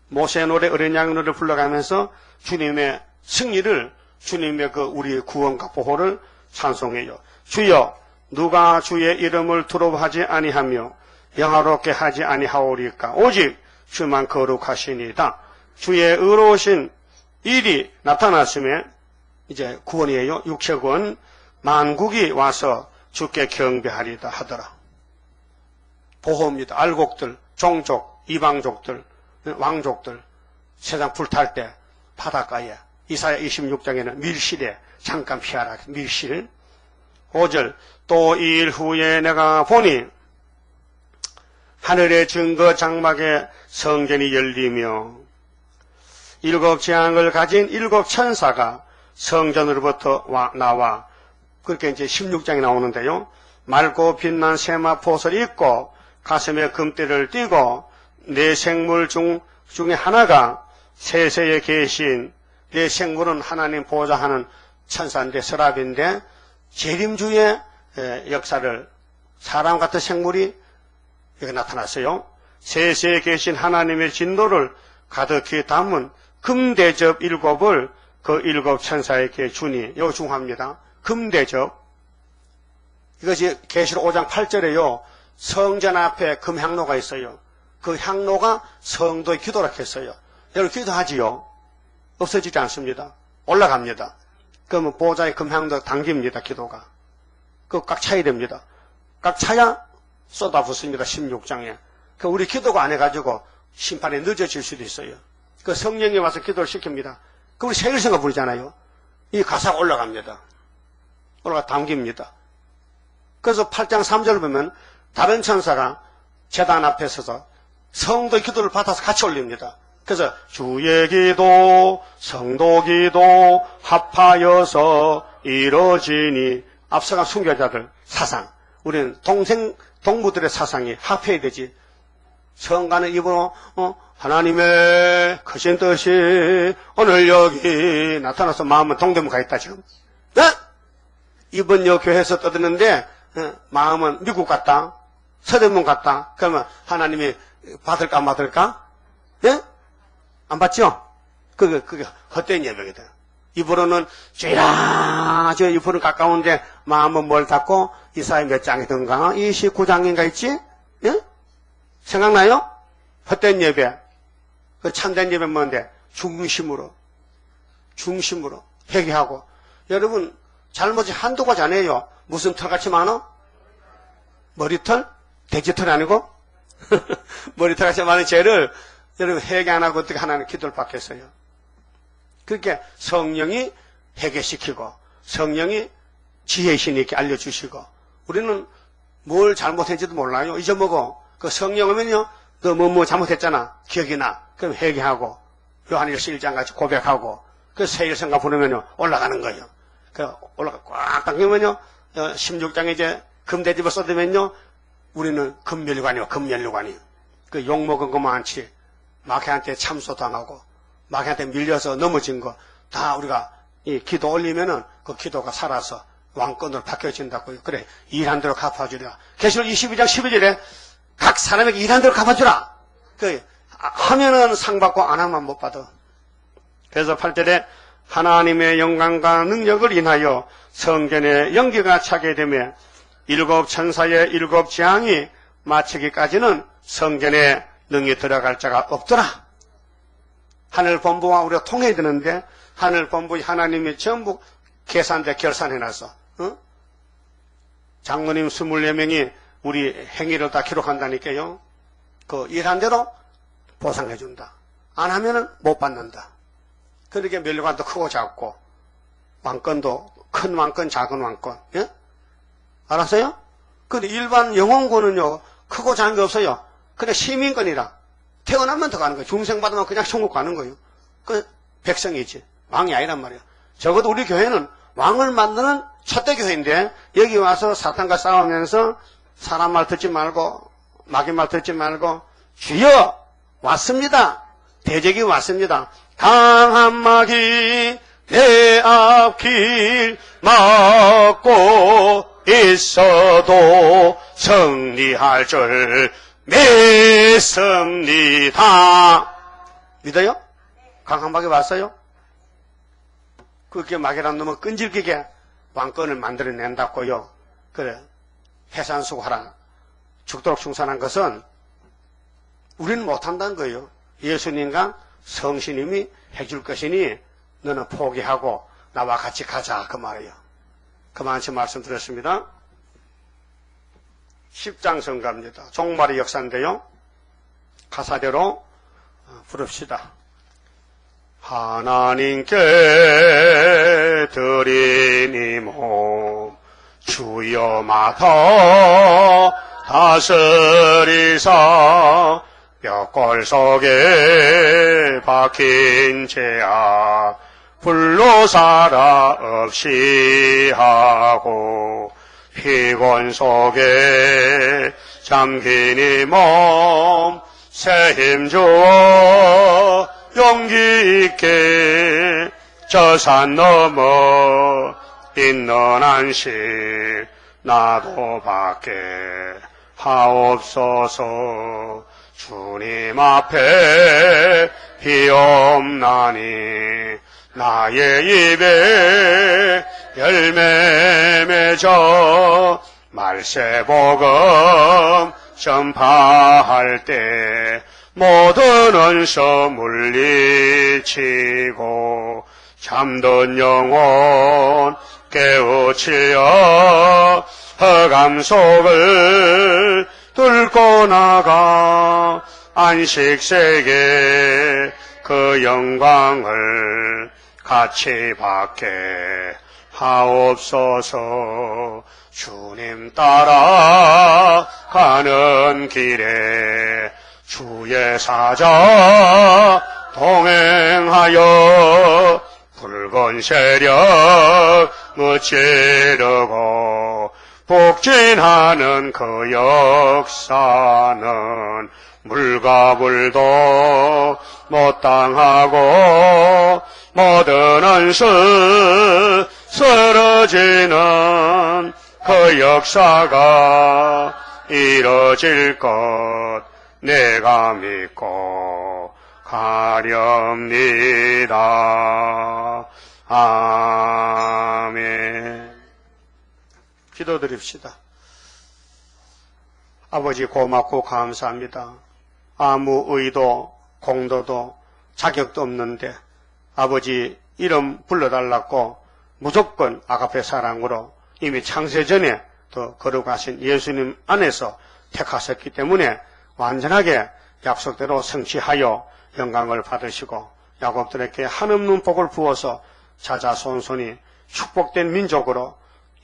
모세 노래 어린 양 노래 불러가면서 주님의 승리를 주님의 그 우리의 구원과 보호를 찬송해요. 주여 누가 주의 이름을 두려워하지 아니하며 영화롭게 하지 아니하오리까. 오직 주만 거룩하시니이다. 주의 의로우신 일이 나타났음에 이제 구원이에요. 육체구원 만국이 와서 주께 경배하리다 하더라. 보호입니다. 알곡들, 종족, 이방족들, 왕족들 세상 불탈 때 바닷가에 이사야 26장에는 밀실에 잠깐 피하라. 밀실. 5절 또 2일 후에 내가 보니 하늘의 증거 장막에 성전이 열리며 일곱 재앙을 가진 일곱 천사가 성전으로부터 나와 그렇게 이제 16장에 나오는데요. 맑고 빛난 세마포옷을 입고 가슴에 금띠를 띠고 네 생물 중에 하나가 세세에 계신 네 생물은 하나님 보좌하는 천사인데 서랍인데 재림주의 역사를 사람 같은 생물이 여기 나타났어요. 세세에 계신 하나님의 진노를 가득히 담은 금대접 일곱을 그 일곱 천사에게 주니 이거 중요합니다. 금대접 이것이 계시록 5장 8절에요. 성전 앞에 금향로가 있어요. 그 향로가 성도의 기도라 했어요. 여러분 기도하지요? 없어지지 않습니다. 올라갑니다. 그러면 보좌의 금향로 당깁니다. 기도가. 그거 꽉 차야 됩니다. 꽉 차야 쏟아붓습니다. 16장에. 그 우리 기도가 안 해가지고 심판이 늦어질 수도 있어요. 그 성령이 와서 기도를 시킵니다. 그 우리 세일성가 부르잖아요. 이 가사가 올라갑니다. 올라가 담깁니다. 그래서 8장 3절을 보면 다른 천사가 제단 앞에 서서 성도의 기도를 받아서 같이 올립니다. 그래서 주의 기도, 성도 기도 합하여서 이루어지니 앞서간 순교자들 사상, 우리는 동무들의 사상이 합해야 되지. 성가는 입으로 하나님의 크신 뜻이 오늘 여기 나타나서 마음은 동대문 가 있다 지금. 네? 이번 여 교회에서 떠드는데 마음은 미국 갔다, 서대문 갔다. 그러면 하나님이 받을까 안 받을까? 예? 안 받죠? 그게 헛된 예배거든. 입으로는 주야, 저 입으로는 가까운데 마음은 뭘 닫고 이사야 몇 장이든가 29장인가 있지? 예? 생각나요? 헛된 예배. 그 참된 예배 뭔데? 중심으로 회개하고. 여러분 잘못이 한두 가지 아니에요. 무슨 털같이 많아? 머리털? 돼지털이 아니고? 머리털같이 많은 죄를 여러분 회개 안 하고 어떻게 하나님 기도를 받겠어요? 그렇게 성령이 회개시키고 성령이 지혜의 신이 이렇게 알려주시고 우리는 뭘 잘못했는지도 몰라요. 잊어먹어. 그 성령 오면요. 너 뭐 잘못했잖아. 기억이 나. 그럼 회개하고 요한일서 1장 같이 고백하고 그 세일성가 부르면요. 올라가는 거예요. 그 올라가 꽉 당기면요. 16장에 이제 금대접을 쏟으면요. 우리는 금멸관이요. 금멸관이. 그 욕먹은 거 많지. 마귀한테 참소당하고 마귀한테 밀려서 넘어진 거 다 우리가 이 기도 올리면은 그 기도가 살아서 왕권으로 바뀌어진다고요. 그래, 일한 대로 갚아주라. 계시록 22장 12절에 각 사람에게 일한 대로 갚아주라. 그 하면은 상 받고 안 하면 못 받아. 그래서 8절에 하나님의 영광과 능력을 인하여 성전에 연기가 차게 되며 일곱 천사의 일곱 재앙이 마치기까지는 성전에 능히 들어갈 자가 없더라. 하늘 본부와 우리가 통해야 되는데 하늘 본부 하나님이 전부 계산돼 결산해놨어. 어? 장로님 24명이 우리 행위를 다 기록한다니까요. 그 일한 대로 보상해준다. 안 하면은 못 받는다. 그러니까 멸류관도 크고 작고 왕권도 큰 왕권 작은 왕권. 예? 알았어요? 근데 일반 영혼권은요 크고 작은 게 없어요. 그냥 시민권이라 태어나면 더 가는 거예요. 중생 받으면 그냥 천국 가는 거예요. 그 백성이지 왕이 아니란 말이에요. 적어도 우리 교회는 왕을 만드는 첫대 교회인데 여기 와서 사탄과 싸우면서 사람 말 듣지 말고 마귀 말 듣지 말고 주여 왔습니다. 대적이 왔습니다. 강한 마귀 내 앞길 막고 있어도 승리할 줄 믿습니다. 믿어요? 강한 마귀 왔어요? 그렇게 마귀란 놈은 끈질기게 왕권을 만들어낸다고요. 그래, 해산수고하라. 죽도록 충성한 것은 우리는 못한다는 거예요. 예수님과 성신님이 해줄 것이니 너는 포기하고 나와 같이 가자 그 말이에요. 그만치 말씀드렸습니다. 10장 성가입니다. 종말의 역사인데요. 가사대로 부릅시다. 하나님께 드리니 몸 주여 맡아 다스리사 뼈골 속에 박힌 죄악 불로 살아 없이 하고 피곤 속에 잠긴 이 몸 새 힘 주어 용기 있게 저 산 넘어 있는 안식 나도 받게 하옵소서. 주님 앞에 비옵나니 나의 입에 열매 맺어 말세복음 전파할 때 모든 원수 물리치고 잠든 영혼 깨우치어 흑암 속을 뚫고 나가 안식세계 그 영광을 같이 받게 하옵소서. 주님 따라 가는 길에 주의 사자 동행하여 붉은 세력 무찌르고 북진하는 그 역사는 물과 불도 못 당하고 모든 원수 쓰러지는 그 역사가 이뤄질 것 내가 믿고 가렵니다. 아멘. 기도드립시다. 아버지 고맙고 감사합니다. 아무 의도, 공도도, 자격도 없는데 아버지 이름 불러달라고 무조건 아가페 사랑으로 이미 창세전에 더 거룩하신 예수님 안에서 택하셨기 때문에 완전하게 약속대로 성취하여 영광을 받으시고 야곱들에게 한없는 복을 부어서 자자손손이 축복된 민족으로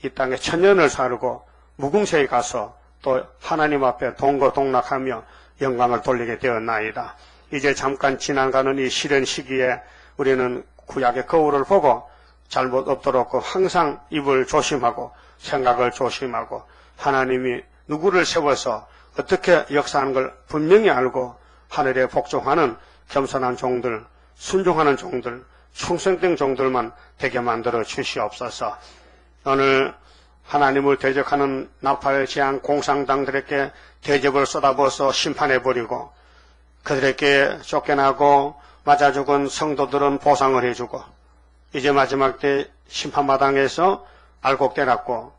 이 땅에 천년을 살고 무궁세에 가서 또 하나님 앞에 동거동락하며 영광을 돌리게 되었나이다. 이제 잠깐 지나가는 이 시련 시기에 우리는 구약의 거울을 보고 잘못 없도록 항상 입을 조심하고 생각을 조심하고 하나님이 누구를 세워서 어떻게 역사하는 걸 분명히 알고 하늘에 복종하는 겸손한 종들, 순종하는 종들, 충성된 종들만 되게 만들어 주시옵소서. 오늘 하나님을 대적하는 나팔 지향 공산당들에게 대접을 쏟아부어서 심판해버리고 그들에게 쫓겨나고 맞아 죽은 성도들은 보상을 해주고 이제 마지막 때 심판마당에서 알곡대랍고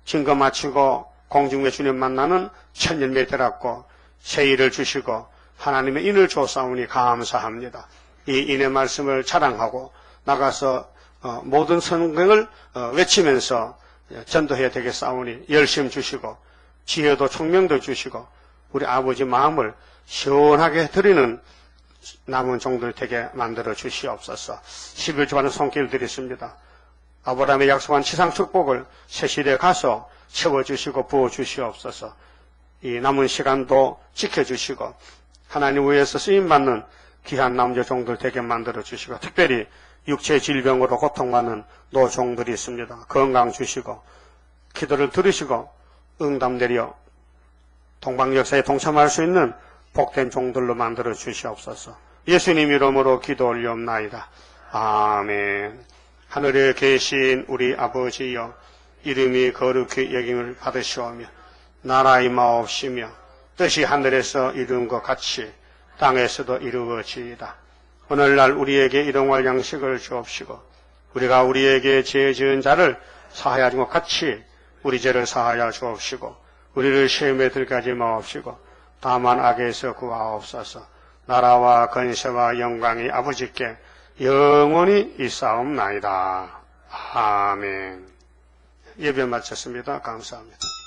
증거 마치고 공중의 주님 만나는 천년매 되랍고 새 일을 주시고 하나님의 인을 줬사오니 감사합니다. 이 인의 말씀을 자랑하고 나가서 모든 성경을 외치면서 전도해야 되겠사오니 열심 주시고 지혜도 총명도 주시고 우리 아버지 마음을 시원하게 드리는 남은 종들 되게 만들어 주시옵소서. 11주간의 손길 드리십니다. 아브라함의 약속한 지상 축복을 새 시대에 가서 채워주시고 부어주시옵소서. 이 남은 시간도 지켜주시고 하나님 위해서 쓰임받는 귀한 남자 종들 되게 만들어 주시고 특별히 육체 질병으로 고통받는 노종들이 있습니다. 건강 주시고 기도를 들으시고 응답 내려 동방역사에 동참할 수 있는 복된 종들로 만들어 주시옵소서. 예수님 이름으로 기도 올리옵나이다. 아멘. 하늘에 계신 우리 아버지여 이름이 거룩히 여김을 받으시오며 나라의 마옵시며 뜻이 하늘에서 이룬 것 같이 땅에서도 이루어지이다. 오늘날 우리에게 일용할 양식을 주옵시고 우리가 우리에게 죄 지은 자를 사하여 준 것 같이 우리 죄를 사하여 주옵시고 우리를 시험에 들까지 마옵시고 다만 악에서 구하옵소서. 나라와 건세와 영광이 아버지께 영원히 있사옵나이다. 아멘. 예배 마쳤습니다. 감사합니다.